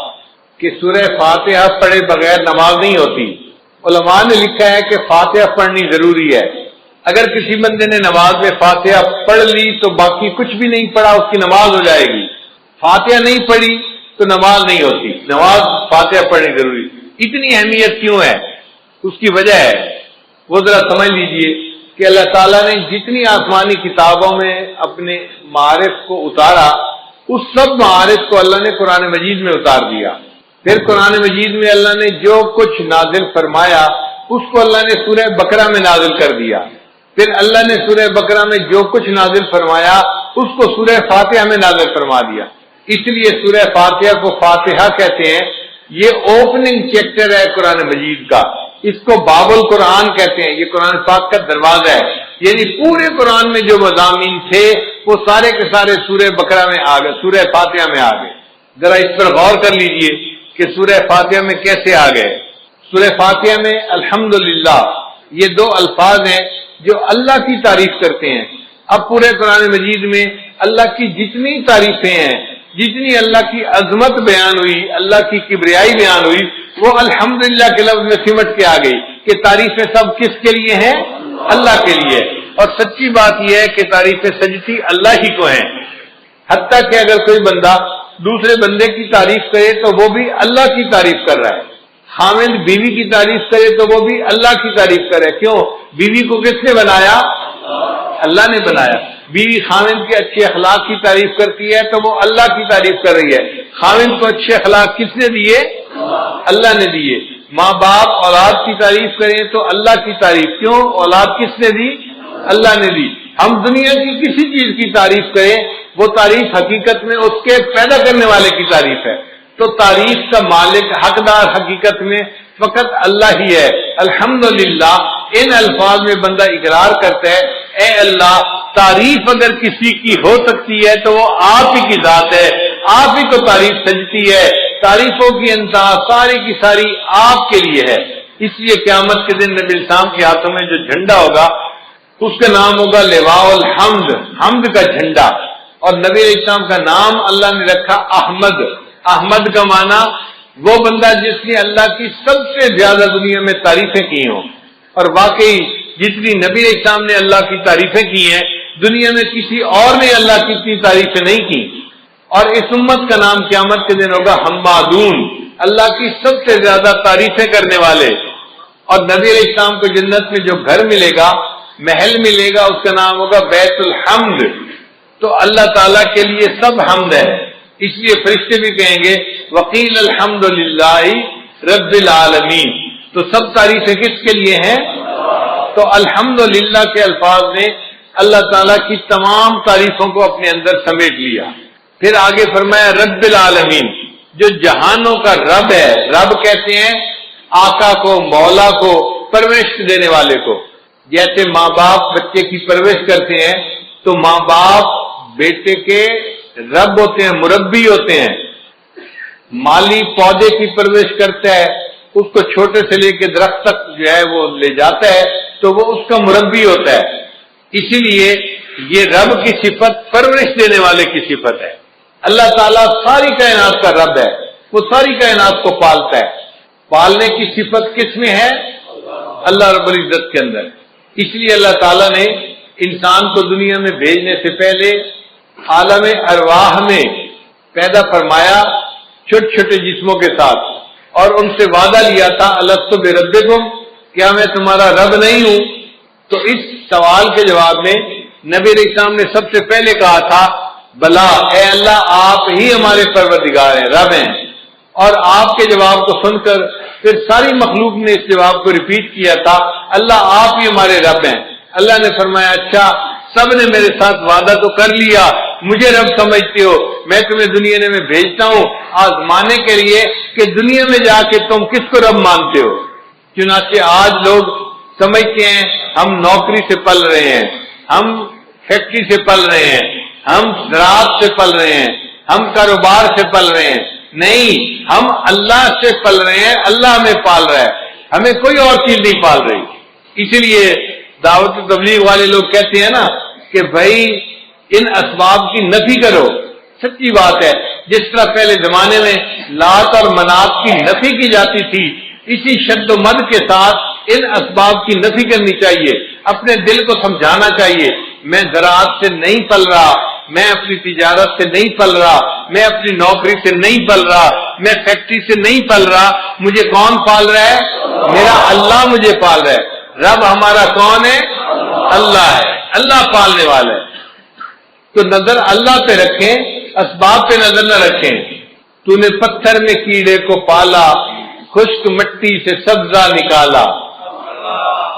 Speaker 2: کہ سورہ فاتحہ پڑھے بغیر نماز نہیں ہوتی. علماء نے لکھا ہے کہ فاتحہ پڑھنی ضروری ہے. اگر کسی بندے نے نماز میں فاتحہ پڑھ لی تو باقی کچھ بھی نہیں پڑھا، اس کی نماز ہو جائے گی. فاتحہ نہیں پڑھی تو نماز نہیں ہوتی. نماز فاتحہ پڑھنی ضروری. اتنی اہمیت کیوں ہے؟ اس کی وجہ ہے وہ ذرا سمجھ لیجئے کہ اللہ تعالیٰ نے جتنی آسمانی کتابوں میں اپنے معارف کو اتارا، اس سب معارف کو اللہ نے قرآن مجید میں اتار دیا. پھر قرآن مجید میں اللہ نے جو کچھ نازل فرمایا اس کو اللہ نے سورہ بقرہ میں نازل کر دیا. پھر اللہ نے سورہ بقرہ میں جو کچھ نازل فرمایا اس کو سورہ فاتحہ میں نازل فرما دیا. اس لیے سورہ فاتحہ کو فاتحہ کہتے ہیں. یہ اوپننگ چیپٹر ہے قرآن مجید کا، اس کو باب القرآن کہتے ہیں. یہ قرآن پاک کا دروازہ ہے، یعنی پورے قرآن میں جو مضامین تھے وہ سارے کے سارے سورہ بقرہ میں آ گئے، سورہ فاتحہ میں آ گئے. ذرا اس پر غور کر لیجئے کہ سورہ فاتحہ میں کیسے آ گئے. سورہ فاتحہ میں الحمدللہ یہ دو الفاظ ہیں جو اللہ کی تعریف کرتے ہیں. اب پورے قرآن مجید میں اللہ کی جتنی تعریفیں ہیں، جتنی اللہ کی عظمت بیان ہوئی، اللہ کی کبریائی بیان ہوئی، وہ الحمدللہ کے لفظ میں سمٹ کے آ گئی کہ تعریفیں سب کس کے لیے ہیں؟ اللہ کے لیے. اور سچی بات یہ ہے کہ تعریفیں سجتی اللہ ہی کو ہیں. حتیٰ کہ اگر کوئی بندہ دوسرے بندے کی تعریف کرے تو وہ بھی اللہ کی تعریف کر رہا ہے. خاوند بیوی کی تعریف کرے تو وہ بھی اللہ کی تعریف کرے. کیوں؟ بیوی کو کس نے بنایا؟ اللہ نے بنایا. بیوی خاوند کے اچھے اخلاق کی تعریف کرتی ہے تو وہ اللہ کی تعریف کر رہی ہے. خاوند کو اچھے اخلاق کس نے دیے؟ اللہ نے دیے. ماں باپ اولاد کی تعریف کریں تو اللہ کی تعریف. کیوں؟ اولاد کس نے دی؟ اللہ نے دی. ہم دنیا کی کسی چیز کی تعریف کریں وہ تعریف حقیقت میں اس کے پیدا کرنے والے کی تعریف ہے. تو تعریف کا مالک حقدار حقیقت میں فقط اللہ ہی ہے. الحمدللہ ان الفاظ میں بندہ اقرار کرتا ہے اے اللہ تعریف اگر کسی کی ہو سکتی ہے تو وہ آپ ہی کی ذات ہے، آپ ہی کو تعریف سجتی ہے. تعریفوں کی انتہا ساری کی ساری آپ کے لیے ہے. اس لیے قیامت کے دن نبی اسلام کے ہاتھوں میں جو جھنڈا ہوگا اس کا نام ہوگا لواء الحمد، حمد کا جھنڈا. اور نبی اسلام کا نام اللہ نے رکھا احمد. احمد کا معنی وہ بندہ جس نے اللہ کی سب سے زیادہ دنیا میں تعریفیں کی ہوں. اور واقعی جتنی نبی اسلام نے اللہ کی تعریفیں کی ہیں دنیا میں کسی اور نے اللہ کی اتنی تعریفیں نہیں کی. اور اس امت کا نام قیامت کے دن ہوگا حمادون، اللہ کی سب سے زیادہ تعریفیں کرنے والے. اور نبی علیہ السلام کو جنت میں جو گھر ملے گا، محل ملے گا، اس کا نام ہوگا بیت الحمد. تو اللہ تعالیٰ کے لیے سب حمد ہے. اس لیے فرشتے بھی کہیں گے وقیل الحمدللہ رب العالمین. تو سب تعریفیں کس کے لیے ہیں؟ تو الحمدللہ کے الفاظ نے اللہ تعالیٰ کی تمام تعریفوں کو اپنے اندر سمیٹ لیا. پھر آگے فرمایا رب العالمین، جو جہانوں کا رب ہے. رب کہتے ہیں آقا کو، مولا کو، پرورش دینے والے کو. جیسے ماں باپ بچے کی پرورش کرتے ہیں تو ماں باپ بیٹے کے رب ہوتے ہیں، مربی ہوتے ہیں. مالی پودے کی پرورش کرتا ہے، اس کو چھوٹے سے لے کے درخت تک جو ہے وہ لے جاتا ہے تو وہ اس کا مربی ہوتا ہے. اسی لیے یہ رب کی صفت پرورش دینے والے کی صفت ہے. اللہ تعالیٰ ساری کائنات کا رب ہے، وہ ساری کائنات کو پالتا ہے. پالنے کی صفت کس میں ہے؟ اللہ رب العزت کے اندر. اس لیے اللہ تعالیٰ نے انسان کو دنیا میں بھیجنے سے پہلے عالم ارواح میں پیدا فرمایا چھوٹے چھوٹے جسموں کے ساتھ، اور ان سے وعدہ لیا تھا الستو بربکم، کیا میں تمہارا رب نہیں ہوں؟ تو اس سوال کے جواب میں نبی علیہ السلام نے سب سے پہلے کہا تھا بلا، اے اللہ آپ ہی ہمارے پروردگار ہیں، رب ہیں۔ اور آپ کے جواب کو سن کر پھر ساری مخلوق نے اس جواب کو ریپیٹ کیا تھا، اللہ آپ ہی ہمارے رب ہیں۔ اللہ نے فرمایا اچھا، سب نے میرے ساتھ وعدہ تو کر لیا، مجھے رب سمجھتے ہو، میں تمہیں دنیا میں بھیجتا ہوں آزمانے کے لیے کہ دنیا میں جا کے تم کس کو رب مانتے ہو۔ چنانچہ آج لوگ سمجھتے ہیں ہم نوکری سے پل رہے ہیں، ہم فیکٹری سے پل رہے ہیں، ہم زراعت سے پل رہے ہیں، ہم کاروبار سے پل رہے ہیں۔ نہیں، ہم اللہ سے پل رہے ہیں، اللہ ہمیں پال رہا ہے، ہمیں کوئی اور چیز نہیں پال رہی۔ اسی لیے دعوت تبلیغ والے لوگ کہتے ہیں نا کہ بھائی ان اسباب کی نفی کرو۔ سچی بات ہے، جس طرح پہلے زمانے میں لات اور منات کی نفی کی جاتی تھی، اسی شد و مد کے ساتھ ان اسباب کی نفی کرنی چاہیے، اپنے دل کو سمجھانا چاہیے میں زراعت سے نہیں پل رہا، میں اپنی تجارت سے نہیں پل رہا، میں اپنی نوکری سے نہیں پل رہا، میں فیکٹری سے نہیں پل رہا، مجھے کون پال رہا ہے؟ میرا اللہ مجھے پال رہا ہے۔ رب ہمارا کون ہے؟ اللہ ہے، اللہ پالنے والا ہے۔ تو نظر اللہ پہ رکھیں، اسباب پہ نظر نہ رکھیں۔ تو نے پتھر میں کیڑے کو پالا، خشک مٹی سے سبزہ نکالا،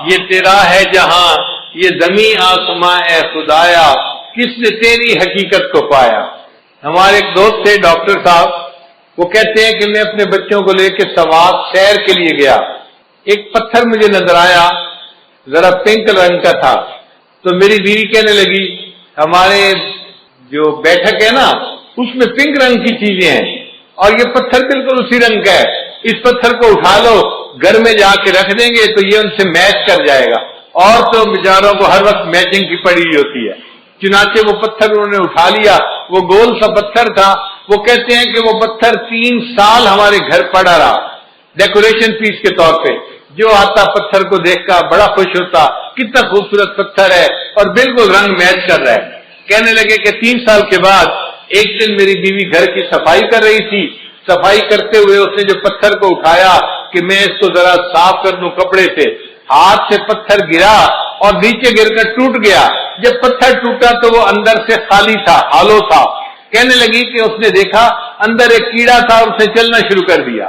Speaker 2: یہ تیرا ہے جہاں، یہ زمین آسماں اے خدایا، کس نے تیری حقیقت کو پایا۔ ہمارے ایک دوست تھے ڈاکٹر صاحب، وہ کہتے ہیں کہ میں اپنے بچوں کو لے کے سوات سیر کے لیے گیا، ایک پتھر مجھے نظر آیا، ذرا پنک رنگ کا تھا، تو میری بیوی کہنے لگی ہمارے جو بیٹھک ہے نا اس میں پنک رنگ کی چیزیں ہیں اور یہ پتھر بالکل اسی رنگ کا ہے، اس پتھر کو اٹھا لو گھر میں جا کے رکھ دیں گے تو یہ ان سے میچ کر جائے گا، اور تو بیچاروں کو ہر وقت میچنگ کی پڑی ہوئی ہوتی ہے۔ چنانچہ وہ پتھر انہوں نے اٹھا لیا، وہ گول سا پتھر تھا، وہ کہتے ہیں کہ وہ پتھر 3 سال ہمارے گھر پڑا رہا ڈیکوریشن پیس کے طور پہ، جو آتا پتھر کو دیکھ کر بڑا خوش ہوتا، کتنا خوبصورت پتھر ہے اور بالکل رنگ میچ کر رہا ہے۔ کہنے لگے کہ 3 سال کے بعد ایک دن میری بیوی گھر کی صفائی کر رہی تھی، صفائی کرتے ہوئے اس نے جو پتھر کو اٹھایا کہ میں اس کو ذرا صاف کر دوں کپڑے سے، ہاتھ سے پتھر گرا اور نیچے گر کر ٹوٹ گیا۔ جب پتھر ٹوٹا تو وہ اندر سے خالی تھا، ہالو تھا۔ کہنے لگی کہ اس نے دیکھا اندر ایک کیڑا تھا اور اسے چلنا شروع کر دیا۔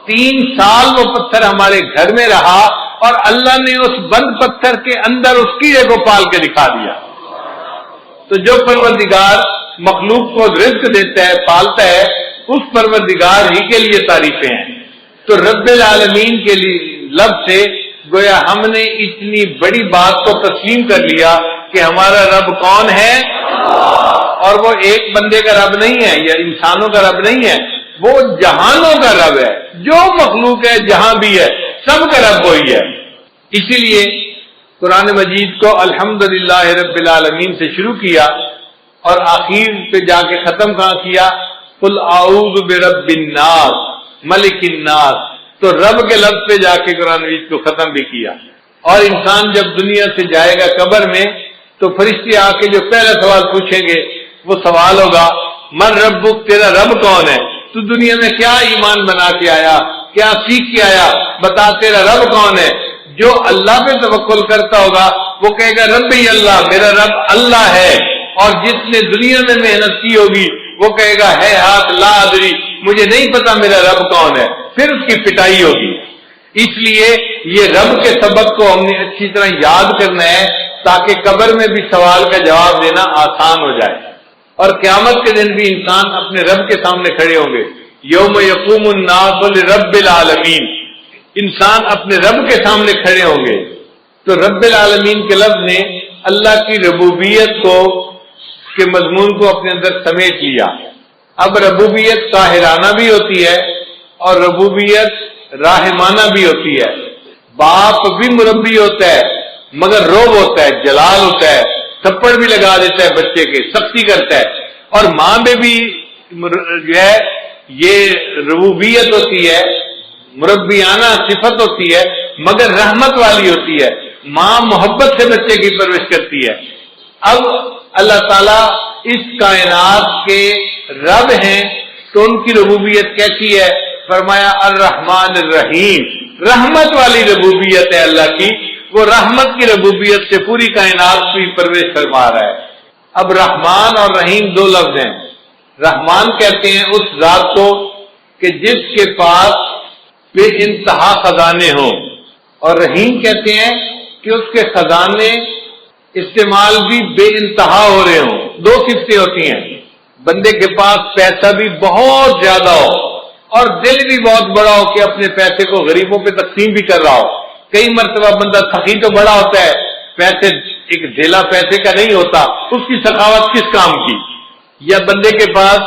Speaker 2: 3 سال وہ پتھر ہمارے گھر میں رہا اور اللہ نے اس بند پتھر کے اندر اس کیڑے کو پال کے دکھا دیا۔ تو جو پروردگار مخلوق کو رزق دیتا ہے، پالتا ہے، اس پروردگار ہی کے لیے تعریفیں ہیں۔ تو رب العالمین کے لیے لفظ سے گویا ہم نے اتنی بڑی بات کو تسلیم کر لیا کہ ہمارا رب کون ہے، اور وہ ایک بندے کا رب نہیں ہے یا انسانوں کا رب نہیں ہے، وہ جہانوں کا رب ہے، جو مخلوق ہے جہاں بھی ہے سب کا رب وہی ہے۔ اسی لیے قرآن مجید کو الحمدللہ رب العالمین سے شروع کیا اور آخر پہ جا کے ختم کہاں کیا؟ قل اعوذ برب الناس ملک الناس۔ تو رب کے لفظ پہ جا کے قرآن مجید کو ختم بھی کیا۔ اور انسان جب دنیا سے جائے گا قبر میں تو فرشتے آ کے جو پہلا سوال پوچھیں گے وہ سوال ہوگا من ربک، تیرا رب کون ہے؟ تو دنیا میں کیا ایمان بنا کے آیا، کیا سیکھ کے آیا، بتا تیرا رب کون ہے؟ جو اللہ پہ توکل کرتا ہوگا وہ کہے گا ربی اللہ، میرا رب اللہ ہے۔ اور جس نے دنیا میں محنت کی ہوگی وہ کہے گا ہے ہاتھ لا ادری، مجھے نہیں پتا میرا رب کون ہے، پھر اس کی پٹائی ہوگی۔ اس لیے یہ رب کے سبق کو ہم نے اچھی طرح یاد کرنا ہے تاکہ قبر میں بھی سوال کا جواب دینا آسان ہو جائے، اور قیامت کے دن بھی انسان اپنے رب کے سامنے کھڑے ہوں گے۔ یوم یقوم الناس لرب العالمین، انسان اپنے رب کے سامنے کھڑے ہوں گے۔ تو رب العالمین کے لفظ نے اللہ کی ربوبیت کو کے مضمون کو اپنے اندر سمیٹ لیا۔ اب ربوبیت قاہرانہ بھی ہوتی ہے اور ربوبیت راحمانہ بھی ہوتی ہے۔ باپ بھی مربی ہوتا ہے مگر روب ہوتا ہے، جلال ہوتا ہے، تھپڑ بھی لگا دیتا ہے بچے کے، سختی کرتا ہے۔ اور ماں میں بھی جو ہے یہ ربوبیت ہوتی ہے، مربیانہ صفت ہوتی ہے مگر رحمت والی ہوتی ہے۔ ماں محبت سے بچے کی پرورش کرتی ہے۔ اب اللہ تعالیٰ اس کائنات کے رب ہیں تو ان کی ربوبیت کیسی ہے؟ فرمایا الرحمن الرحیم، رحمت والی ربوبیت ہے اللہ کی، وہ رحمت کی ربوبیت سے پوری کائنات کی پرورش فرما رہا ہے۔ اب رحمان اور رحیم دو لفظ ہیں۔ رحمان کہتے ہیں اس ذات کو کہ جس کے پاس بے انتہا خزانے ہوں، اور رحیم کہتے ہیں کہ اس کے خزانے استعمال بھی بے انتہا ہو رہے ہوں۔ دو صفتیں ہوتی ہیں، بندے کے پاس پیسہ بھی بہت زیادہ ہو اور دل بھی بہت بڑا ہو کہ اپنے پیسے کو غریبوں پہ تقسیم بھی کر رہا ہو۔ کئی مرتبہ بندہ سخی تو بڑا ہوتا ہے، پیسے ایک ڈھیلا پیسے کا نہیں ہوتا، اس کی سخاوت کس کام کی؟ یا بندے کے پاس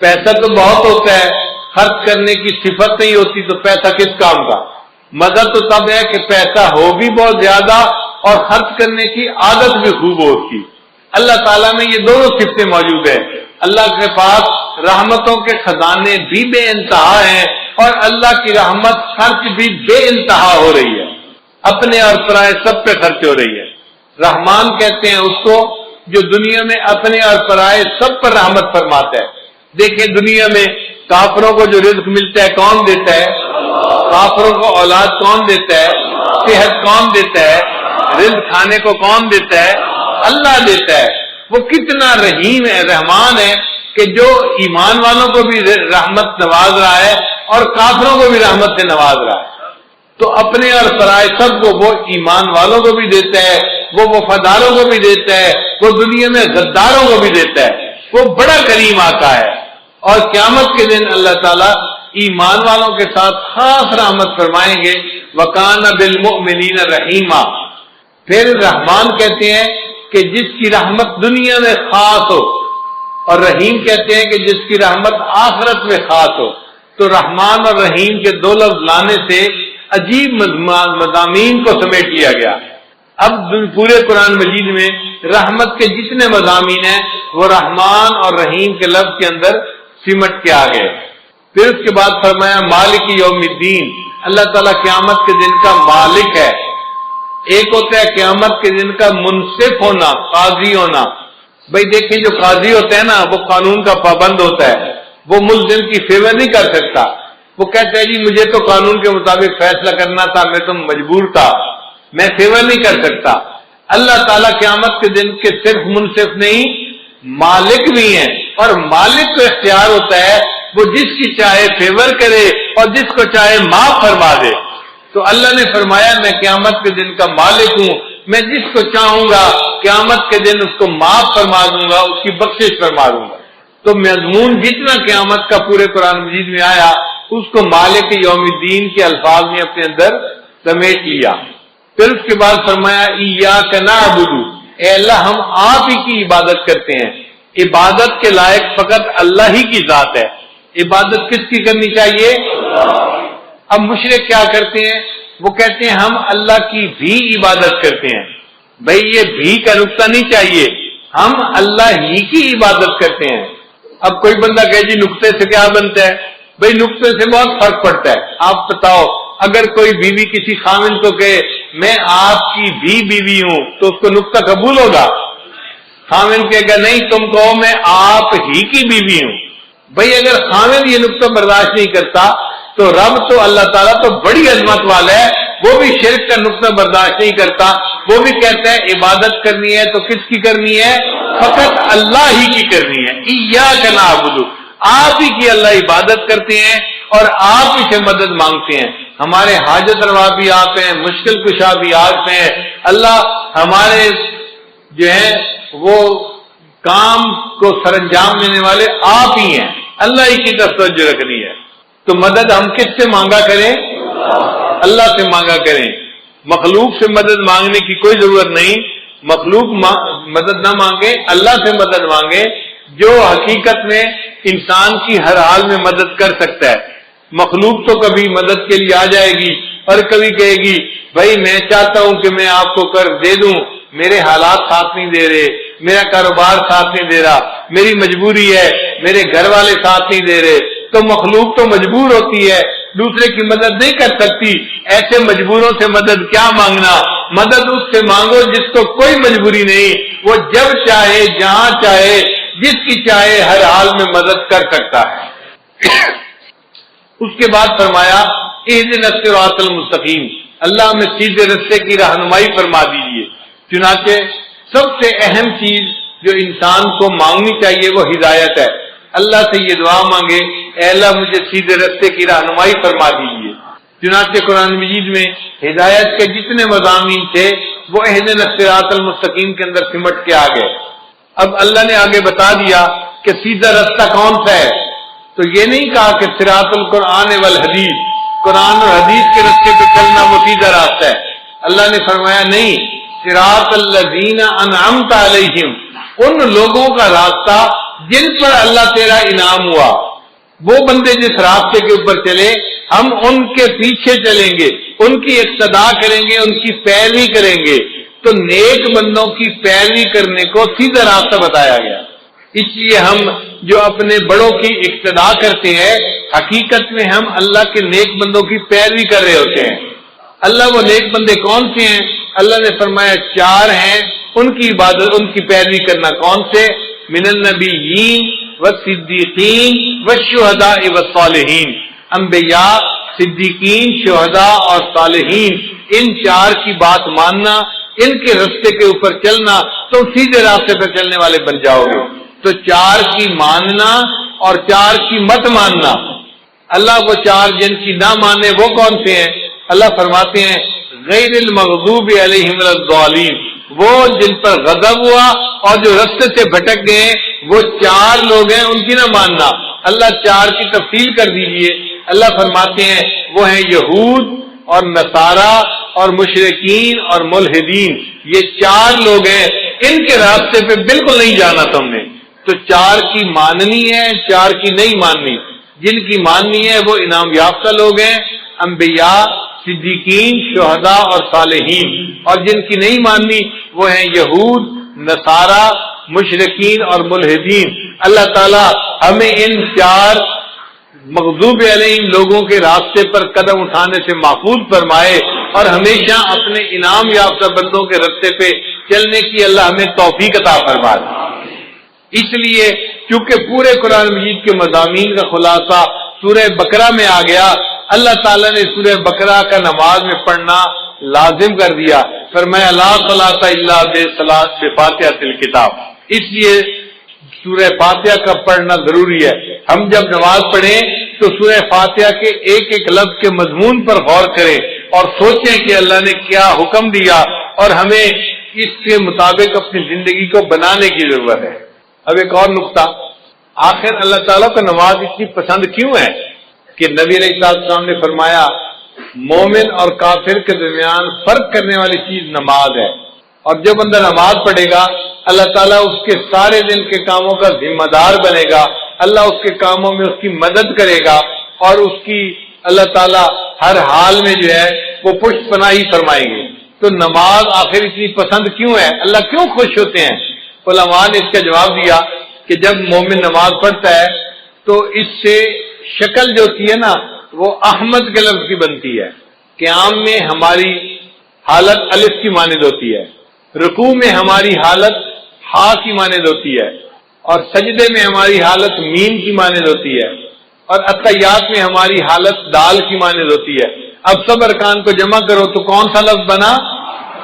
Speaker 2: پیسہ تو بہت ہوتا ہے، خرچ کرنے کی صفت نہیں ہوتی تو پیسہ کس کام کا؟ مزہ تو تب ہے کہ پیسہ ہو بھی بہت زیادہ اور خرچ کرنے کی عادت بھی خوب ہو اس کی۔ اللہ تعالیٰ میں یہ دونوں صفتیں موجود ہیں۔ اللہ کے پاس رحمتوں کے خزانے بھی بے انتہا ہیں اور اللہ کی رحمت خرچ بھی بے انتہا ہو رہی ہے، اپنے اور پرائے سب پہ خرچ ہو رہی ہے۔ رحمان کہتے ہیں اس کو جو دنیا میں اپنے اور پرائے سب پر رحمت فرماتا ہے۔ دیکھیں دنیا میں کافروں کو جو رزق ملتا ہے کون دیتا ہے؟ کافروں کو اولاد کون دیتا ہے؟ صحت کون دیتا ہے؟ رزق کھانے کو کون دیتا ہے؟ اللہ دیتا ہے۔ وہ کتنا رحیم ہے، رحمان ہے کہ جو ایمان والوں کو بھی رحمت نواز رہا ہے اور کافروں کو بھی رحمت سے نواز رہا ہے۔ تو اپنے اور پرائے سب کو وہ ایمان والوں کو بھی دیتا ہے، وہ وفاداروں کو بھی دیتا ہے، وہ دنیا میں غداروں کو بھی دیتا ہے۔ وہ بڑا کریم آقا ہے۔ اور قیامت کے دن اللہ تعالیٰ ایمان والوں کے ساتھ خاص رحمت فرمائیں گے، وَكَانَ بِالْمُؤْمِنِينَ رَحِيمًا۔ پھر رحمان کہتے ہیں کہ جس کی رحمت دنیا میں خاص ہو، اور رحیم کہتے ہیں کہ جس کی رحمت آخرت میں خاص ہو۔ تو رحمان اور رحیم کے دو لفظ لانے سے عجیب مضامین کو سمیٹ لیا گیا۔ اب پورے قرآن مجید میں رحمت کے جتنے مضامین ہیں وہ رحمان اور رحیم کے لفظ کے اندر سمٹ کے آ گئے۔ پھر اس کے بعد فرمایا مالک یوم الدین، اللہ تعالیٰ قیامت کے دن کا مالک ہے۔ ایک ہوتا ہے قیامت کے دن کا منصف ہونا، قاضی ہونا۔ بھائی دیکھیں جو قاضی ہوتا ہے نا وہ قانون کا پابند ہوتا ہے، وہ ملزم کی فیور نہیں کر سکتا۔ وہ کہتا ہے جی مجھے تو قانون کے مطابق فیصلہ کرنا تھا، میں تو مجبور تھا، میں فیور نہیں کر سکتا۔ اللہ تعالیٰ قیامت کے دن کے صرف منصف نہیں مالک بھی ہیں، اور مالک کو اختیار ہوتا ہے وہ جس کی چاہے فیور کرے اور جس کو چاہے معاف فرما دے۔ تو اللہ نے فرمایا میں قیامت کے دن کا مالک ہوں، میں جس کو چاہوں گا قیامت کے دن اس کو معاف فرما دوں گا، اس کی بخشش فرما دوں گا۔ تو مضمون جتنا قیامت کا پورے قرآن مجید میں آیا اس کو مالک یوم الدین کے الفاظ میں اپنے اندر سمیٹ لیا۔ پھر اس کے بعد فرمایا ایاک نعبد، اے اللہ ہم آپ ہی کی عبادت کرتے ہیں۔ عبادت کے لائق فقط اللہ ہی کی ذات ہے۔ عبادت کس کی کرنی چاہیے؟ اب مشرک کیا کرتے ہیں؟ وہ کہتے ہیں ہم اللہ کی بھی عبادت کرتے ہیں۔ بھائی یہ بھی کا نقطہ نہیں چاہیے، ہم اللہ ہی کی عبادت کرتے ہیں۔ اب کوئی بندہ کہے جی نقطے سے کیا بنتا ہے؟ بھائی نقطے سے بہت فرق پڑتا ہے۔ آپ بتاؤ اگر کوئی بیوی کسی خاوند کو کہے میں آپ کی بھی بیوی ہوں تو اس کو نقطہ قبول ہوگا؟ خاوند کہے گا نہیں تم کہو میں آپ ہی کی بیوی ہوں۔ بھائی اگر خاوند یہ نقطہ برداشت نہیں کرتا تو رب تو اللہ تعالیٰ تو بڑی عظمت والا ہے، وہ بھی شرک کا نقطہ برداشت نہیں کرتا، وہ بھی کہتا ہے عبادت کرنی ہے تو کس کی کرنی ہے؟ فقط اللہ ہی کی کرنی ہے۔ ایاک نعبد، آپ ہی کی اللہ عبادت کرتے ہیں اور آپ ہی سے مدد مانگتے ہیں۔ ہمارے حاجت روا بھی آپ ہیں، مشکل کشا بھی آپ ہیں۔ اللہ ہمارے جو ہیں وہ کام کو سر انجام دینے والے آپ ہی ہیں، اللہ ہی کی طرف توجہ رکھنی ہے۔ تو مدد ہم کس سے مانگا کریں؟ اللہ سے مانگا کریں۔ مخلوق سے مدد مانگنے کی کوئی ضرورت نہیں، مخلوق مدد نہ مانگے، اللہ سے مدد مانگے جو حقیقت میں انسان کی ہر حال میں مدد کر سکتا ہے۔ مخلوق تو کبھی مدد کے لیے آ جائے گی اور کبھی کہے گی بھائی میں چاہتا ہوں کہ میں آپ کو قرض دے دوں، میرے حالات ساتھ نہیں دے رہے، میرا کاروبار ساتھ نہیں دے رہا، میری مجبوری ہے، میرے گھر والے ساتھ نہیں دے رہے۔ تو مخلوق تو مجبور ہوتی ہے، دوسرے کی مدد نہیں کر سکتی۔ ایسے مجبوروں سے مدد کیا مانگنا؟ مدد اس سے مانگو جس کو کوئی مجبوری نہیں وہ جب چاہے جہاں چاہے جس کی چاہے ہر حال میں مدد کر سکتا ہے۔ اس کے بعد فرمایا اہدنا الصراط المستقیم، اللہ ہمیں سیدھے راستے کی رہنمائی فرما دیجیے۔ چنانچہ سب سے اہم چیز جو انسان کو مانگنی چاہیے وہ ہدایت ہے۔ اللہ سے یہ دعا مانگے، اے اللہ مجھے سیدھے راستے کی رہنمائی فرما دیجیے۔ چنانچہ قرآن مجید میں ہدایت کے جتنے مضامین تھے وہ اہدنا الصراط المستقیم کے اندر سمٹ کے آ گئے۔ اب اللہ نے آگے بتا دیا کہ سیدھا راستہ کون سا ہے، تو یہ نہیں کہا کہ صراط القرآن والحدیث، قرآن اور حدیث کے راستے پہ چلنا وہ سیدھا راستہ ہے۔ اللہ نے فرمایا نہیں، صراط الذین انعمت علیہم، ان لوگوں کا راستہ جن پر اللہ تیرا انعام ہوا، وہ بندے جس راستے کے اوپر چلے ہم ان کے پیچھے چلیں گے، ان کی اقتدا کریں گے، ان کی پیروی کریں گے۔ تو نیک بندوں کی پیروی کرنے کو سیدھا راستہ بتایا گیا۔ اس لیے ہم جو اپنے بڑوں کی اقتدا کرتے ہیں حقیقت میں ہم اللہ کے نیک بندوں کی پیروی کر رہے ہوتے ہیں۔ اللہ وہ نیک بندے کون سے ہیں؟ اللہ نے فرمایا 4 ہیں، ان کی عبادت ان کی پیروی کرنا۔ کون سے؟ من النبیین والصدیقین والشہداء والصالحین، انبیاء، صدیقین، شہداء اور صالحین، ان 4 کی بات ماننا، ان کے راستے کے اوپر چلنا، تو سیدھے راستے پہ چلنے والے بن جاؤ گے۔ تو 4 کی ماننا اور 4 کی مت ماننا۔ اللہ وہ 4 جن کی نہ مانے وہ کون سے ہیں؟ اللہ فرماتے ہیں غیر المغضوب علیہم ولا الضالین، وہ جن پر غضب ہوا اور جو راستے سے بھٹک گئے وہ 4 لوگ ہیں، ان کی نہ ماننا۔ اللہ 4 کی تفصیل کر دیجئے۔ اللہ فرماتے ہیں وہ ہیں یہود اور نصارہ اور مشرکین اور ملحدین، یہ 4 لوگ ہیں، ان کے راستے پہ بالکل نہیں جانا تم نے۔ تو 4 کی ماننی ہے، 4 کی نہیں ماننی۔ جن کی ماننی ہے وہ انعام یافتہ لوگ ہیں، انبیاء، صدیقین، شہداء اور صالحین، اور جن کی نہیں ماننی وہ ہیں یہود، نصارہ، مشرکین اور ملحدین۔ اللہ تعالی ہمیں ان 4 مغضوب علیہم لوگوں کے راستے پر قدم اٹھانے سے محفوظ فرمائے، اور ہمیشہ اپنے انعام یافتہ بندوں کے راستے پہ چلنے کی اللہ ہمیں توفیق عطا فرمائے۔ اس لیے چونکہ پورے قرآن مجید کے مضامین کا خلاصہ سورہ بقرہ میں آ گیا، اللہ تعالیٰ نے سورہ بقرہ کا نماز میں پڑھنا لازم کر دیا، فرمایا لا صلاۃ الا بفاتحۃ الکتاب۔ اس لیے سورہ فاتحہ کا پڑھنا ضروری ہے۔ ہم جب نماز پڑھیں تو سورہ فاتحہ کے ایک ایک لفظ کے مضمون پر غور کریں اور سوچیں کہ اللہ نے کیا حکم دیا اور ہمیں اس کے مطابق اپنی زندگی کو بنانے کی ضرورت ہے۔ اب ایک اور نقطہ، آخر اللہ تعالیٰ کو نماز اتنی پسند کیوں ہے کہ نبی علیہ السلام نے فرمایا مومن اور کافر کے درمیان فرق کرنے والی چیز نماز ہے، اور جو بندہ نماز پڑھے گا اللہ تعالیٰ اس کے سارے دن کے کاموں کا ذمہ دار بنے گا، اللہ اس کے کاموں میں اس کی مدد کرے گا، اور اس کی اللہ تعالیٰ ہر حال میں جو ہے وہ پشت پناہی فرمائیں گے۔ تو نماز آخر اتنی پسند کیوں ہے؟ اللہ کیوں خوش ہوتے ہیں؟ علماء نے اس کا جواب دیا کہ جب مومن نماز پڑھتا ہے تو اس سے شکل جو ہوتی ہے نا وہ احمد کے لفظ کی بنتی ہے۔ قیام میں ہماری حالت الف کی مانند ہوتی ہے، رکوع میں ہماری حالت ہا کی مانند ہوتی ہے، اور سجدے میں ہماری حالت میم کی مانند ہوتی ہے، اور اتحیات میں ہماری حالت دال کی مانند ہوتی ہے۔ اب سب ارکان کو جمع کرو تو کون سا لفظ بنا؟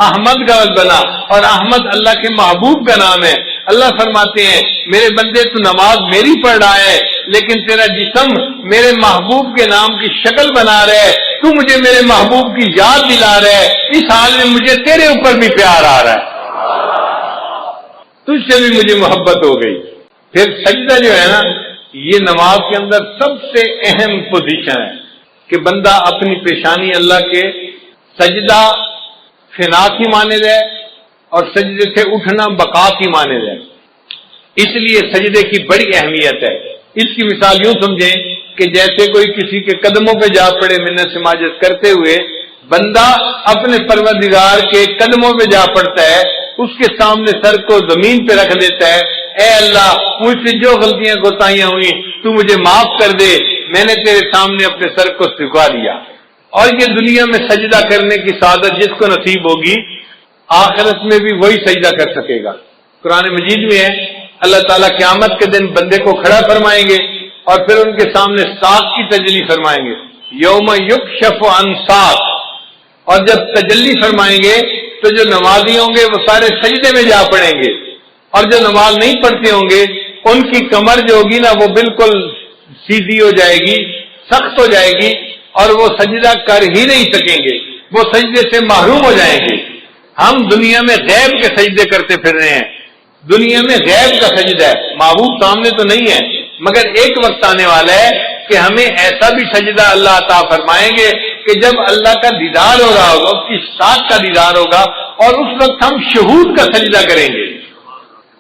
Speaker 2: احمد کا لفظ بنا، اور احمد اللہ کے محبوب کا نام ہے۔ اللہ فرماتے ہیں میرے بندے تو نماز میری پڑھ رہا ہے لیکن تیرا جسم میرے محبوب کے نام کی شکل بنا رہا ہے، تو مجھے میرے محبوب کی یاد دلا رہا ہے، اس حال میں مجھے تیرے اوپر بھی پیار آ رہا ہے، تجھ سے بھی مجھے محبت ہو گئی۔ پھر سجدہ جو ہے نا یہ نماز کے اندر سب سے اہم پوزیشن ہے کہ بندہ اپنی پیشانی اللہ کے سجدہ فنا کی مانند ہے اور سجدے سے اٹھنا بقا کی مانند ہے، اس لیے سجدے کی بڑی اہمیت ہے۔ اس کی مثال یوں سمجھیں کہ جیسے کوئی کسی کے قدموں پہ جا پڑے منت سماجت کرتے ہوئے، بندہ اپنے پروردگار کے قدموں پہ جا پڑتا ہے، اس کے سامنے سر کو زمین پہ رکھ دیتا ہے، اے اللہ مجھ سے جو غلطیاں کوتاہیاں ہوئی تو مجھے معاف کر دے، میں نے تیرے سامنے اپنے سر کو جھکا دیا۔ اور یہ دنیا میں سجدہ کرنے کی سعادت جس کو نصیب ہوگی آخرت میں بھی وہی سجدہ کر سکے گا۔ قرآن مجید میں ہے اللہ تعالیٰ قیامت کے دن بندے کو کھڑا فرمائیں گے اور پھر ان کے سامنے ساق کی تجلی فرمائیں گے، یوم یکشف عن ساق، اور جب تجلی فرمائیں گے تو جو نمازی ہوں گے وہ سارے سجدے میں جا پڑیں گے، اور جو نماز نہیں پڑھتے ہوں گے ان کی کمر جو ہوگی نا وہ بالکل سیدھی ہو جائے گی، سخت ہو جائے گی، اور وہ سجدہ کر ہی نہیں سکیں گے، وہ سجدے سے محروم ہو جائیں گے۔ ہم دنیا میں غیب کے سجدے کرتے پھر رہے ہیں، دنیا میں غیب کا سجدہ ہے، معبود سامنے تو نہیں ہے، مگر ایک وقت آنے والا ہے کہ ہمیں ایسا بھی سجدہ اللہ عطا فرمائیں گے کہ جب اللہ کا دیدار ہو رہا ہوگا، اس کی ذات کا دیدار ہوگا، اور اس وقت ہم شہود کا سجدہ کریں گے۔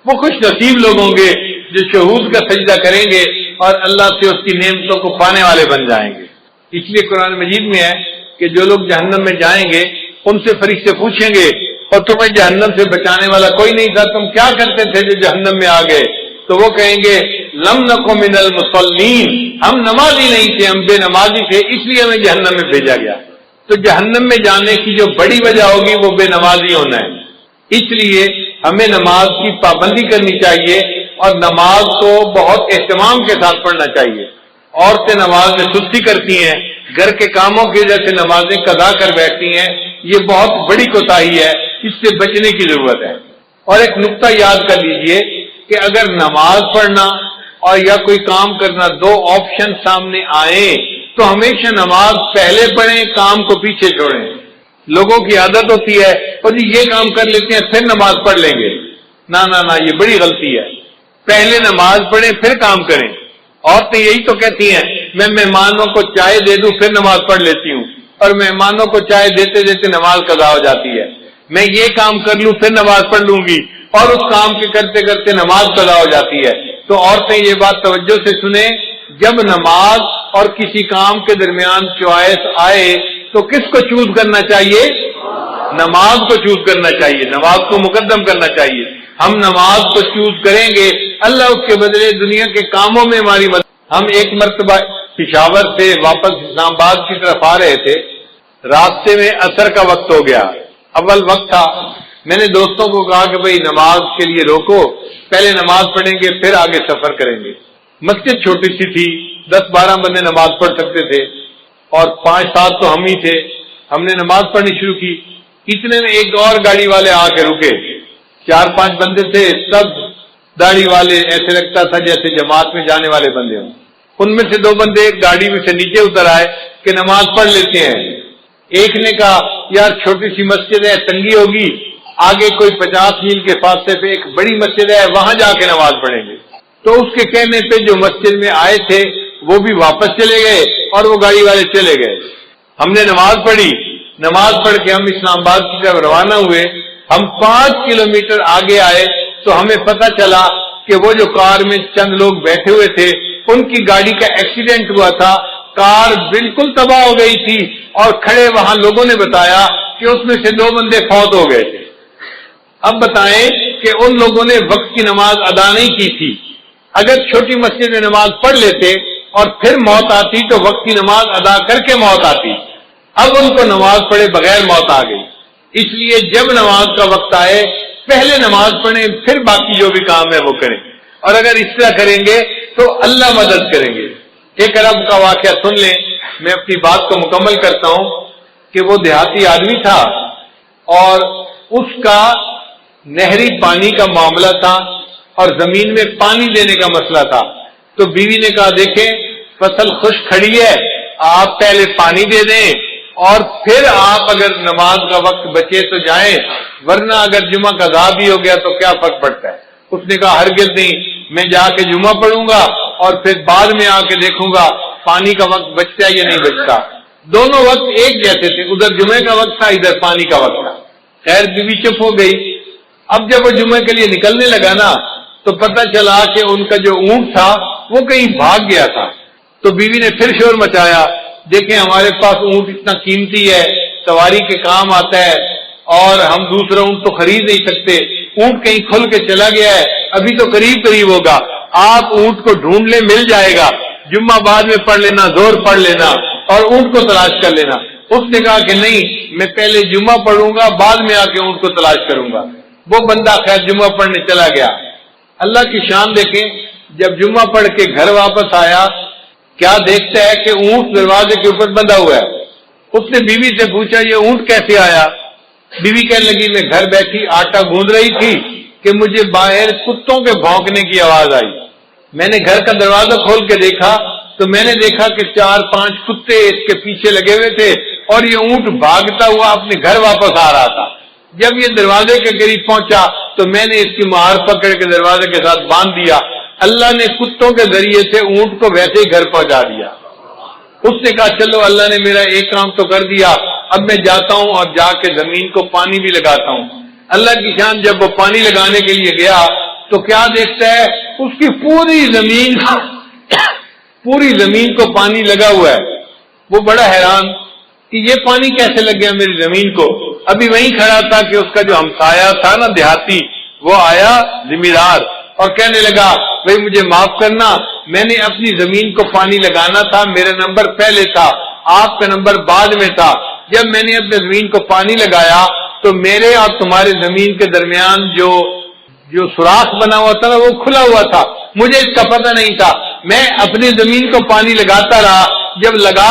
Speaker 2: وہ خوش نصیب لوگ ہوں گے جو شہود کا سجدہ کریں گے اور اللہ سے اس کی نعمتوں کو پانے والے بن جائیں گے۔ اس لیے قرآن مجید میں ہے کہ جو لوگ جہنم میں جائیں گے ان سے فرشتے پوچھیں گے اور تمہیں جہنم سے بچانے والا کوئی نہیں تھا، تم کیا کرتے تھے جو جہنم میں آ گئے؟ تو وہ کہیں گے لم نکو من المصلین، ہم نمازی نہیں تھے، ہم بے نمازی تھے، اس لیے ہمیں جہنم میں بھیجا گیا۔ تو جہنم میں جانے کی جو بڑی وجہ ہوگی وہ بے نمازی ہونا ہے۔ اس لیے ہمیں نماز کی پابندی کرنی چاہیے اور نماز کو بہت اہتمام کے ساتھ پڑھنا چاہیے۔ عورتیں نماز میں سستی کرتی ہیں، گھر کے کاموں کی وجہ سے نمازیں قضا کر بیٹھتی ہیں، یہ بہت بڑی کوتاہی ہے، اس سے بچنے کی ضرورت ہے۔ اور ایک نقطہ یاد کر لیجئے کہ اگر نماز پڑھنا اور یا کوئی کام کرنا دو آپشن سامنے آئیں تو ہمیشہ نماز پہلے پڑھیں، کام کو پیچھے چھوڑیں۔ لوگوں کی عادت ہوتی ہے اور جی یہ کام کر لیتے ہیں پھر نماز پڑھ لیں گے، نہ یہ بڑی غلطی ہے۔ پہلے نماز پڑھیں پھر کام کریں۔ عورتیں یہی تو کہتی ہیں میں مہمانوں کو چائے دے دوں پھر نماز پڑھ لیتی ہوں، اور مہمانوں کو چائے دیتے دیتے نماز قضا ہو جاتی ہے۔ میں یہ کام کر لوں پھر نماز پڑھ لوں گی، اور اس کام کے کرتے کرتے نماز قضا ہو جاتی ہے۔ تو عورتیں یہ بات توجہ سے سنیں، جب نماز اور کسی کام کے درمیان چوائس آئے تو کس کو چوز کرنا چاہیے؟ نماز کو چوز کرنا چاہیے، نماز کو مقدم کرنا چاہیے۔ ہم نماز کو چوز کریں گے، اللہ اس کے بدلے دنیا کے کاموں میں ہماری مدد۔ ہم ایک مرتبہ پشاور سے واپس اسلام آباد کی طرف آ رہے تھے، راستے میں عصر کا وقت ہو گیا، اول وقت تھا۔ میں نے دوستوں کو کہا کہ بھئی نماز کے لیے روکو، پہلے نماز پڑھیں گے پھر آگے سفر کریں گے۔ مسجد چھوٹی سی تھی، 10-12 بندے نماز پڑھ سکتے تھے، اور 5-7 تو ہم ہی تھے۔ ہم نے نماز پڑھنی شروع کی، اتنے میں ایک اور گاڑی والے آ کے رکے، 4-5 بندے تھے، سب داڑھی والے، ایسے لگتا تھا جیسے جماعت میں جانے والے بندے ہوں۔ ان میں سے 2 بندے گاڑی میں سے نیچے اتر آئے کہ نماز پڑھ لیتے ہیں۔ ایک نے کہا یار چھوٹی سی مسجد ہے، تنگی ہوگی، آگے کوئی 50 میل کے فاصلے پہ ایک بڑی مسجد ہے، وہاں جا کے نماز پڑھیں گے۔ تو اس کے کہنے پہ جو مسجد میں آئے تھے وہ بھی واپس چلے گئے اور وہ گاڑی والے چلے گئے۔ ہم نے نماز پڑھی، نماز پڑھ کے ہم اسلام آباد کی طرف روانہ ہوئے۔ ہم 5 کلومیٹر آگے آئے تو ہمیں پتہ چلا کہ وہ جو کار میں چند لوگ بیٹھے ہوئے تھے ان کی گاڑی کا ایکسیڈنٹ ہوا تھا، کار بالکل تباہ ہو گئی تھی، اور کھڑے وہاں لوگوں نے بتایا کہ اس میں سے 2 بندے فوت ہو گئے تھے۔ اب بتائیں کہ ان لوگوں نے وقت کی نماز ادا نہیں کی تھی۔ اگر چھوٹی مسجد میں نماز پڑھ لیتے اور پھر موت آتی تو وقت کی نماز ادا کر کے موت آتی، اب ان کو نماز پڑھے بغیر موت آ گئی۔ اس لیے جب نماز کا وقت آئے پہلے نماز پڑھیں پھر باقی جو بھی کام ہے وہ کریں، اور اگر اس طرح کریں گے تو اللہ مدد کریں گے۔ ایک عرب کا واقعہ سن لیں، میں اپنی بات کو مکمل کرتا ہوں کہ وہ دیہاتی آدمی تھا اور اس کا نہری پانی کا معاملہ تھا اور زمین میں پانی دینے کا مسئلہ تھا۔ تو بیوی نے کہا دیکھیں فصل خشک کھڑی ہے، آپ پہلے پانی دے دیں اور پھر آپ اگر نماز کا وقت بچے تو جائیں، ورنہ اگر جمعہ کا قضا بھی ہو گیا تو کیا فرق پڑتا ہے۔ اس نے کہا ہرگز نہیں، میں جا کے جمعہ پڑھوں گا اور پھر بعد میں آ کے دیکھوں گا پانی کا وقت بچتا ہے یا نہیں بچتا۔ دونوں وقت ایک جیسے تھے، ادھر جمعے کا وقت تھا، ادھر پانی کا وقت تھا۔ خیر بیوی چپ ہو گئی۔ اب جب وہ جمعے کے لیے نکلنے لگا نا تو پتہ چلا کہ ان کا جو اونٹ تھا وہ کہیں بھاگ گیا تھا۔ تو بیوی نے پھر شور مچایا، دیکھیں ہمارے پاس اونٹ اتنا قیمتی ہے، سواری کے کام آتا ہے، اور ہم دوسرا اونٹ تو خرید نہیں سکتے، اونٹ کہیں کھل کے چلا گیا ہے، ابھی تو قریب ہوگا، آپ اونٹ کو ڈھونڈ لیں، مل جائے گا، جمعہ بعد میں پڑھ لینا، زور پڑھ لینا اور اونٹ کو تلاش کر لینا۔ اس نے کہا کہ نہیں، میں پہلے جمعہ پڑھوں گا، بعد میں آ کے اونٹ کو تلاش کروں گا۔ وہ بندہ خیر جمعہ پڑھنے چلا گیا. اللہ کی شان دیکھیں، جب جمعہ پڑھ کے گھر واپس آیا کیا دیکھتا ہے کہ اونٹ دروازے کے اوپر بندھا ہوا ہے. اس نے بیوی سے پوچھا یہ اونٹ کیسے آیا؟ بیوی کہنے لگی میں گھر بیٹھی آٹا گوندھ رہی تھی کہ مجھے باہر کتوں کے بھونکنے کی آواز آئی. میں نے گھر کا دروازہ کھول کے دیکھا تو میں نے دیکھا کہ 4-5 کتے اس کے پیچھے لگے ہوئے تھے اور یہ اونٹ بھاگتا ہوا اپنے گھر واپس آ رہا تھا. جب یہ دروازے کے قریب پہنچا تو میں نے اس کی مہار پکڑ کے دروازے کے ساتھ باندھ دیا. اللہ نے کتوں کے ذریعے سے اونٹ کو ویسے ہی گھر پہنچا دیا. اس نے کہا چلو اللہ نے میرا ایک کام تو کر دیا، اب میں جاتا ہوں اور جا کے زمین کو پانی بھی لگاتا ہوں. اللہ کی شان جب وہ پانی لگانے کے لیے گیا تو کیا دیکھتا ہے اس کی پوری زمین کو پانی لگا ہوا ہے. وہ بڑا حیران کہ یہ پانی کیسے لگ گیا میری زمین کو. ابھی وہیں کھڑا تھا کہ اس کا جو ہمسایا تھا نا دیہاتی، وہ آیا زمیندار اور کہنے لگا بھائی مجھے معاف کرنا، میں نے اپنی زمین کو پانی لگانا تھا، میرا نمبر پہلے تھا، آپ کا نمبر بعد میں تھا. جب میں نے اپنے زمین کو پانی لگایا تو میرے اور تمہارے زمین کے درمیان جو سوراخ بنا ہوا تھا نا وہ کھلا ہوا تھا، مجھے اس کا پتہ نہیں تھا. میں اپنی زمین کو پانی لگاتا رہا، جب لگا